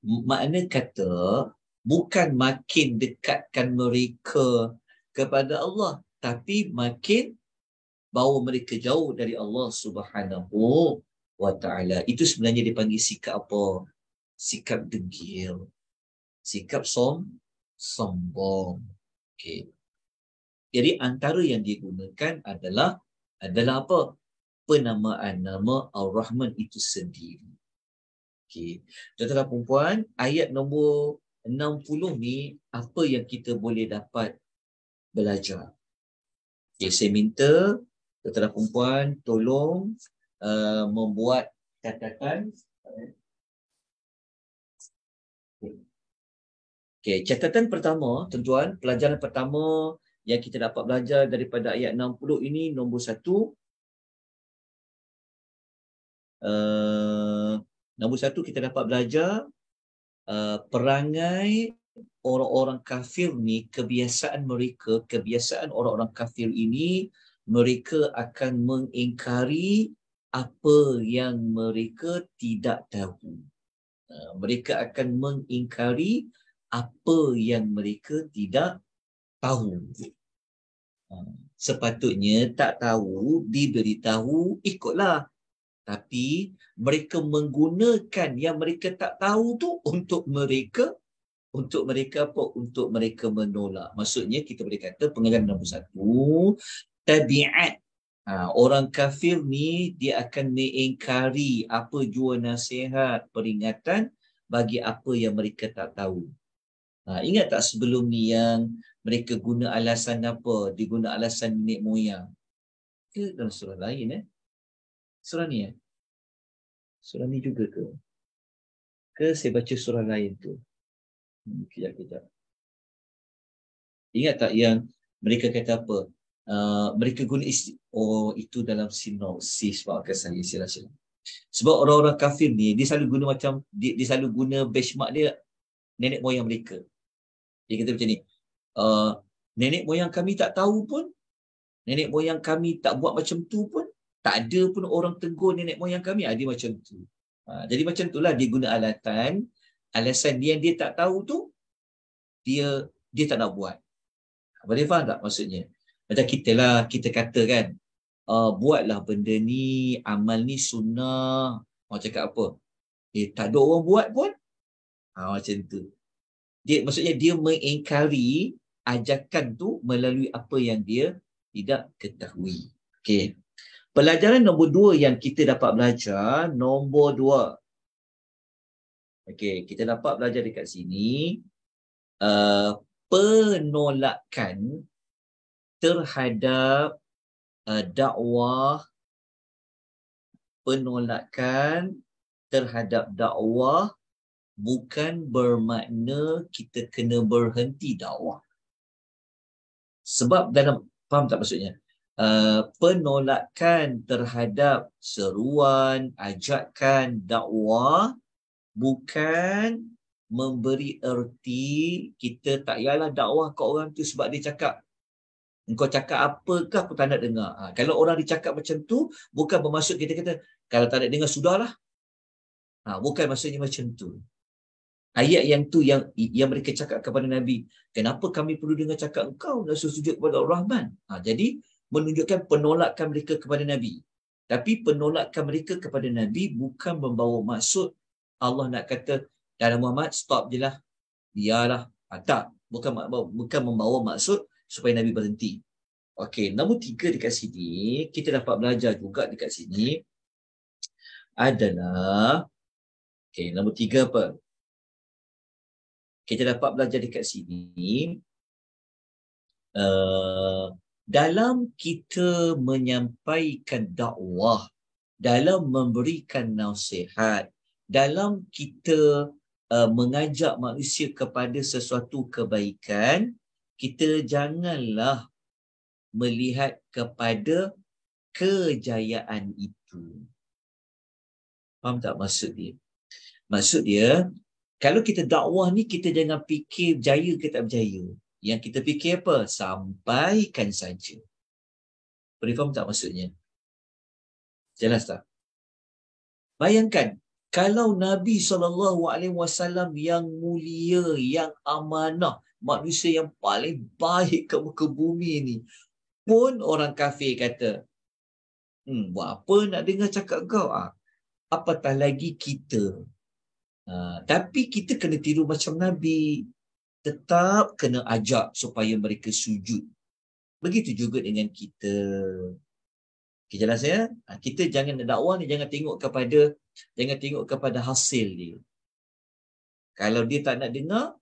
[SPEAKER 2] Makna kata, bukan makin dekatkan mereka kepada Allah, tapi makin bawa mereka jauh dari Allah Subhanahu wa ta'ala. Itu sebenarnya dipanggil sikap apa? Sikap degil. Sikap sombong. Okey. Jadi antara yang digunakan adalah apa? Penamaan nama Ar-Rahman itu sendiri. Okey. Tuan-tuan dan puan-puan, ayat nombor 60 ni apa yang kita boleh dapat belajar? Okey, saya minta tuan-tuan dan puan-puan tolong membuat catatan. Okey, catatan pertama, tuan-tuan, pelajaran pertama yang kita dapat belajar daripada ayat 60 ini, nombor 1. Nombor 1 kita dapat belajar perangai orang-orang kafir ni, kebiasaan orang-orang kafir ini, mereka akan mengingkari apa yang mereka tidak tahu. Mereka akan mengingkari apa yang mereka tidak tahu. Sepatutnya tak tahu, diberitahu, ikutlah. Tapi mereka menggunakan yang mereka tak tahu tu untuk mereka apa? Untuk mereka menolak. Maksudnya kita boleh kata pengajaran nombor 1, tabiat. Orang kafir ni dia akan mengingkari apa jua nasihat, peringatan bagi apa yang mereka tak tahu. Ingat tak sebelum ni yang mereka guna alasan apa? Diguna alasan nenek moyang. Ke dalam surah lain surah ni surah ni juga ke? Ke saya baca surah lain tu? Kejap. Ingat tak yang mereka kata apa? Mereka guna itu dalam sinopsis, maafkan saya silap. Sebab orang-orang kafir ni dia selalu guna dia selalu guna benchmark dia nenek moyang mereka. Dia kata macam ni, nenek moyang kami tak tahu pun, nenek moyang kami tak buat macam tu pun, tak ada pun orang tegur nenek moyang kami, dia macam tu. Jadi macam itulah dia guna alasan dia yang dia tak tahu tu, dia tak nak buat. Boleh faham tak maksudnya? Macam kita kata kan, buatlah benda ni, amal ni sunnah. Orang cakap apa? Tak ada orang buat pun. Macam tu. Maksudnya dia mengingkari ajakan tu melalui apa yang dia tidak ketahui. Okey. Pelajaran nombor 2 yang kita dapat belajar, nombor 2. Okey, kita dapat belajar dekat sini penolakan terhadap dakwah, bukan bermakna kita kena berhenti dakwah. Sebab faham tak maksudnya? Penolakan terhadap seruan, ajakan dakwah bukan memberi erti, kita tak payahlah dakwah ke orang tu sebab dia cakap. Engkau cakap apakah aku tak nak dengar. Kalau orang dicakap macam tu, bukan bermaksud kita kata, kalau tak nak dengar, sudahlah. Bukan maksudnya macam tu. Ayat yang tu yang mereka cakap kepada Nabi. Kenapa kami perlu dengar cakap engkau nak sujud kepada Ar-Rahman? Jadi, menunjukkan penolakan mereka kepada Nabi. Tapi penolakan mereka kepada Nabi bukan membawa maksud Allah nak kata, dan Muhammad, stop je lah. Biarlah. Tak. Bukan membawa maksud supaya Nabi berhenti. Okey, nombor 3 dekat sini, kita dapat belajar juga dekat sini adalah, okey, nombor 3 apa? Kita dapat belajar dekat sini, dalam kita menyampaikan dakwah, dalam memberikan nasihat, dalam kita mengajak manusia kepada sesuatu kebaikan, kita janganlah melihat kepada kejayaan itu. Faham tak maksud dia? Maksud dia, kalau kita dakwah ni, kita jangan fikir berjaya ke tak berjaya. Yang kita fikir apa? Sampaikan saja. Boleh faham tak maksudnya? Jelas tak? Bayangkan, kalau Nabi SAW yang mulia, yang amanah, manusia yang paling baik ke muka bumi ni, pun orang kafir kata, buat apa nak dengar cakap kau? Apatah lagi kita. Tapi kita kena tiru macam Nabi. Tetap kena ajak supaya mereka sujud. Begitu juga dengan kita. Okay, jelas ya? Kita jangan dakwah ni, jangan tengok kepada hasil dia. Kalau dia tak nak dengar,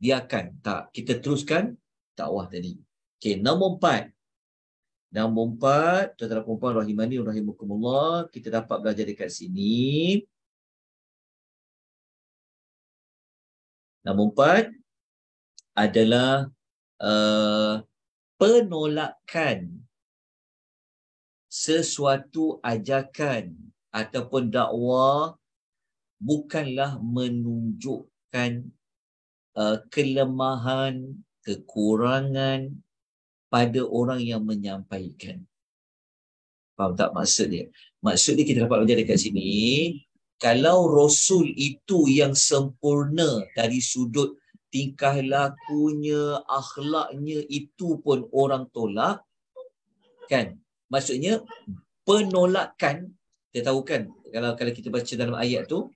[SPEAKER 2] biarkan. Tak, kita teruskan dakwah tadi. Okey, nombor 4. Nombor 4, tuan-tuan dan puan-puan rahimani rahimakumullah, kita dapat belajar dekat sini. Nombor 4 adalah penolakan sesuatu ajakan ataupun dakwah bukanlah menunjukkan kelemahan, kekurangan pada orang yang menyampaikan. Faham tak maksud dia? Maksud dia kita dapat belajar dekat sini, kalau Rasul itu yang sempurna dari sudut tingkah lakunya, akhlaknya, itu pun orang tolak, kan? Maksudnya penolakan, kita tahu kan, kalau kita baca dalam ayat tu,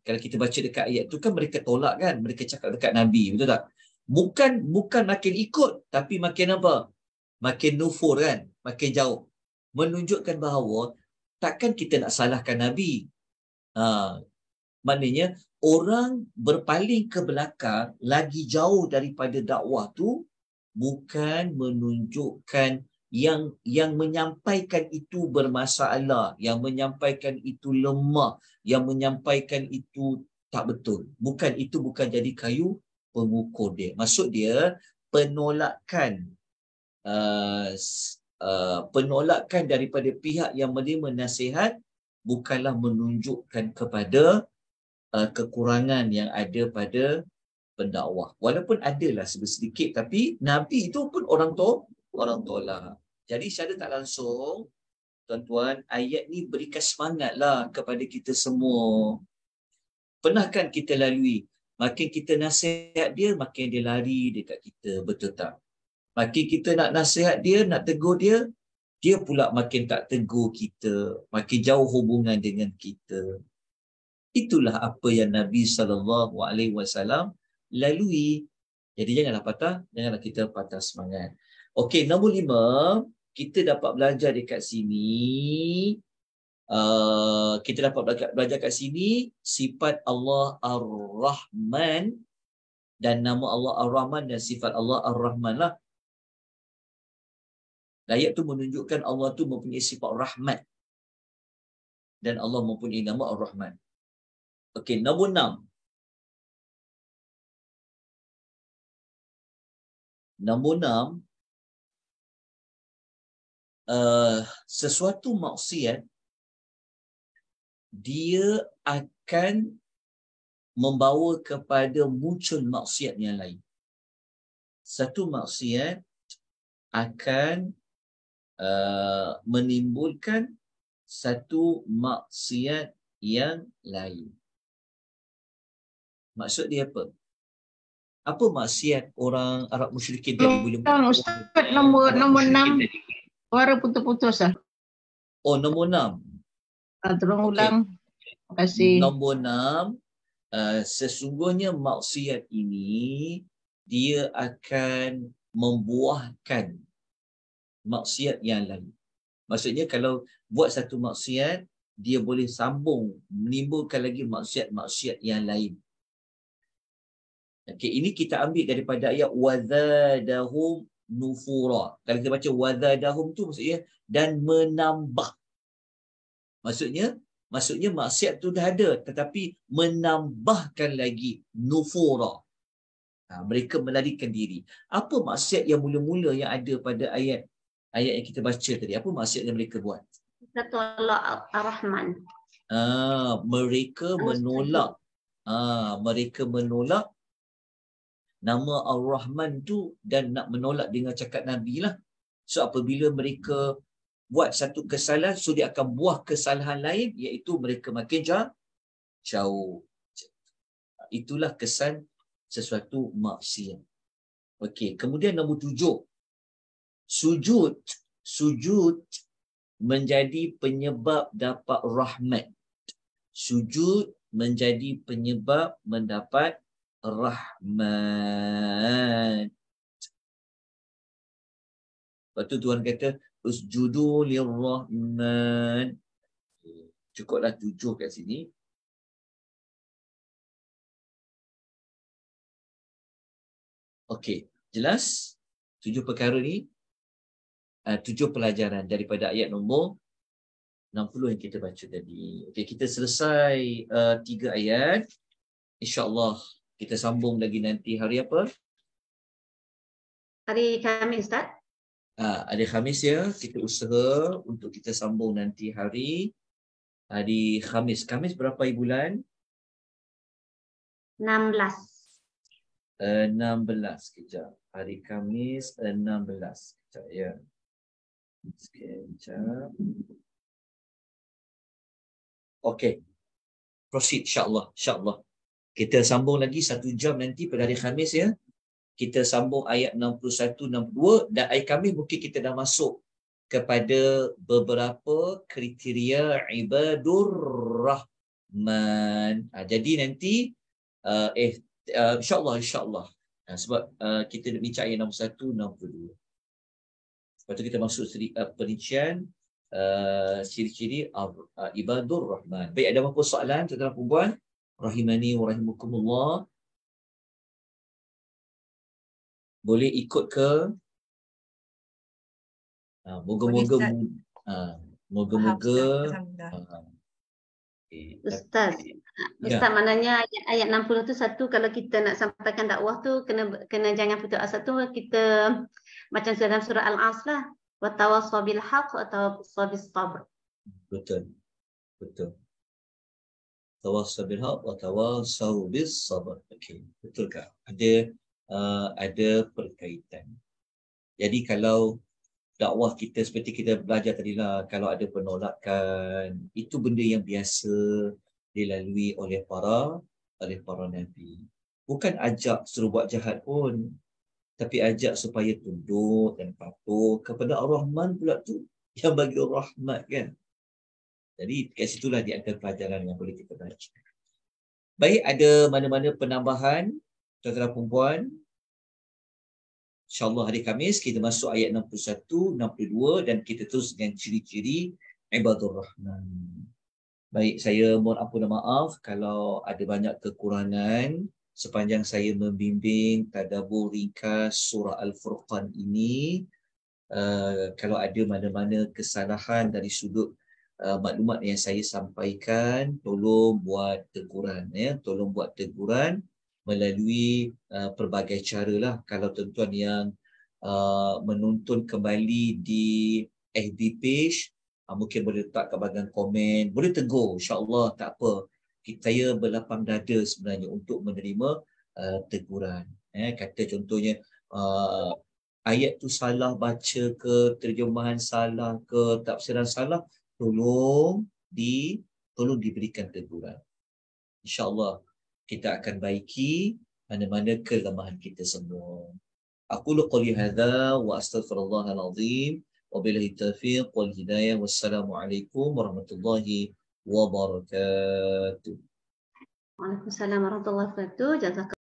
[SPEAKER 2] kalau kita baca dekat ayat tu kan mereka tolak kan, mereka cakap dekat Nabi, betul tak? Bukan makin ikut, tapi makin apa? Makin nufur kan, makin jauh. Menunjukkan bahawa takkan kita nak salahkan Nabi. Maknanya orang berpaling ke belakang lagi jauh daripada dakwah tu bukan menunjukkan yang menyampaikan itu bermasalah, yang menyampaikan itu lemah, yang menyampaikan itu tak betul. Itu bukan jadi kayu pengukur dia. Maksud dia penolakan daripada pihak yang menerima nasihat bukanlah menunjukkan kepada kekurangan yang ada pada pendakwah. Walaupun adalah sedikit, tapi Nabi itu pun orang tolak. Jadi secara tak langsung, tuan-tuan, ayat ni berikan semangatlah kepada kita semua. Pernah kan kita lalui, makin kita nasihat dia, makin dia lari dekat kita, betul tak? Makin kita nak nasihat dia, nak tegur dia, dia pula makin tak tegur kita, makin jauh hubungan dengan kita. Itulah apa yang Nabi SAW lalui. Jadi janganlah kita patah semangat. Okey, nombor 5, kita dapat belajar dekat sini. Kita dapat belajar kat sini sifat Allah Ar-Rahman dan nama Allah Ar-Rahman dan sifat Allah Ar-Rahman lah. Ayat tu menunjukkan Allah tu mempunyai sifat rahmat dan Allah mempunyai nama Ar-Rahman. Okey, nombor 6. Nombor 6, sesuatu maksiat dia akan membawa kepada muncul maksiat yang lain. Satu maksiat akan menimbulkan satu maksiat yang lain. Maksud dia apa? Apa maksiat orang Arab musyrikin tadi boleh?
[SPEAKER 3] Ustaz, nombor 6. Suara putus-putus lah.
[SPEAKER 2] Oh, nombor 6.
[SPEAKER 3] Tolong ulang. Terima kasih.
[SPEAKER 2] Nombor 6, sesungguhnya maksiat ini dia akan membuahkan maksiat yang lain. Maksudnya kalau buat satu maksiat, dia boleh sambung menimbulkan lagi maksiat-maksiat yang lain. Okey, ini kita ambil daripada ayat wazadahum nufura. Kalau kita baca wazadahum tu maksudnya dan menambah. Maksudnya maksiat tu dah ada tetapi menambahkan lagi nufura. Mereka melarikan diri. Apa maksiat yang mula-mula yang ada pada ayat yang kita baca tadi? Apa maksiat yang mereka buat?
[SPEAKER 1] Kita tolak Ar-Rahman.
[SPEAKER 2] Mereka menolak. Mereka menolak nama Ar-Rahman tu dan nak menolak dengan cakap Nabi lah. So apabila mereka buat satu kesalahan, so dia akan buah kesalahan lain, iaitu mereka makin jauh. Itulah kesan sesuatu maksiat. Okey, kemudian nombor 7. Sujud menjadi penyebab dapat rahmat. Sujud menjadi penyebab mendapat rahmat. Lepas tu Tuhan kata usjudu lirrahman. Cukuplah 7 kat sini. Okey, jelas 7 perkara ni, 7 pelajaran daripada ayat nombor 60 yang kita baca tadi. Okey, kita selesai 3 ayat. InsyaAllah kita sambung lagi nanti hari apa?
[SPEAKER 1] Hari Khamis, Ustaz.
[SPEAKER 2] Hari Khamis ya, kita usaha untuk kita sambung nanti hari Khamis. Khamis berapa bulan?
[SPEAKER 1] 16.
[SPEAKER 2] 16 kejap. Hari Khamis 16. Kejap ya. Sekejap. Okey. Proceed insya-Allah. InsyaAllah. Kita sambung lagi 1 jam nanti pada hari Khamis ya. Kita sambung ayat 61, 62 dan ayat Khamis mungkin kita dah masuk kepada beberapa kriteria ibadur rahman. Jadi nanti insyaAllah. Sebab kita nak bincang ayat 61, 62. Lepas tu kita masuk perincian ciri-ciri ibadur rahman. Baik, ada apa soalan tuan-tuan dan puan? Rahimani wa rahimakumullah. Boleh ikut ke? Moga-moga
[SPEAKER 1] Ustaz, maknanya ayat 60 tu satu, kalau kita nak sampaikan dakwah tu kena jangan putus asa tu, kita macam dalam surah Al-Asr lah, wa tawassaw bil haqq wa tawassaw bis sabr.
[SPEAKER 2] Betul. Tawassaw bil haqq wa tawassaw bis sabr. Okey, betul ke? Ada perkaitan. Jadi kalau dakwah kita seperti kita belajar tadi lah, kalau ada penolakan, itu benda yang biasa dilalui oleh para nabi. Bukan ajak suruh buat jahat pun, tapi ajak supaya tunduk dan patuh kepada Ar-Rahman pula tu yang bagi rahmat kan. Jadi kat situlah di antara pelajaran yang boleh kita baca. Baik, ada mana-mana penambahan tuan-tuan dan puan? InsyaAllah hari Khamis kita masuk ayat 61, 62 dan kita terus dengan ciri-ciri ibadur rahman. Baik, saya mohon ampun dan maaf kalau ada banyak kekurangan sepanjang saya membimbing tadabbur ringkas surah Al-Furqan ini. Kalau ada mana-mana kesalahan dari sudut maklumat yang saya sampaikan, tolong buat teguran ya, tolong buat teguran melalui pelbagai cara lah. Kalau tuan-tuan yang menonton kembali di FB page, Mungkin boleh letak kat bahagian komen, boleh tegur, insya-Allah tak apa. Saya berlapang dada sebenarnya untuk menerima teguran. Kata contohnya ayat tu salah baca ke, terjemahan salah ke, tafsiran salah, tolong diberikan teguran. InsyaAllah kita akan baiki mana-mana kelemahan kita semua. Aqulu qouli hadza wa astaghfirullahal azim wa billahi taufiq wal hidayah. Wassalamualaikum warahmatullahi wabarakatuh.
[SPEAKER 1] Waalaikumsalam warahmatullahi wabarakatuh. Jazakallah.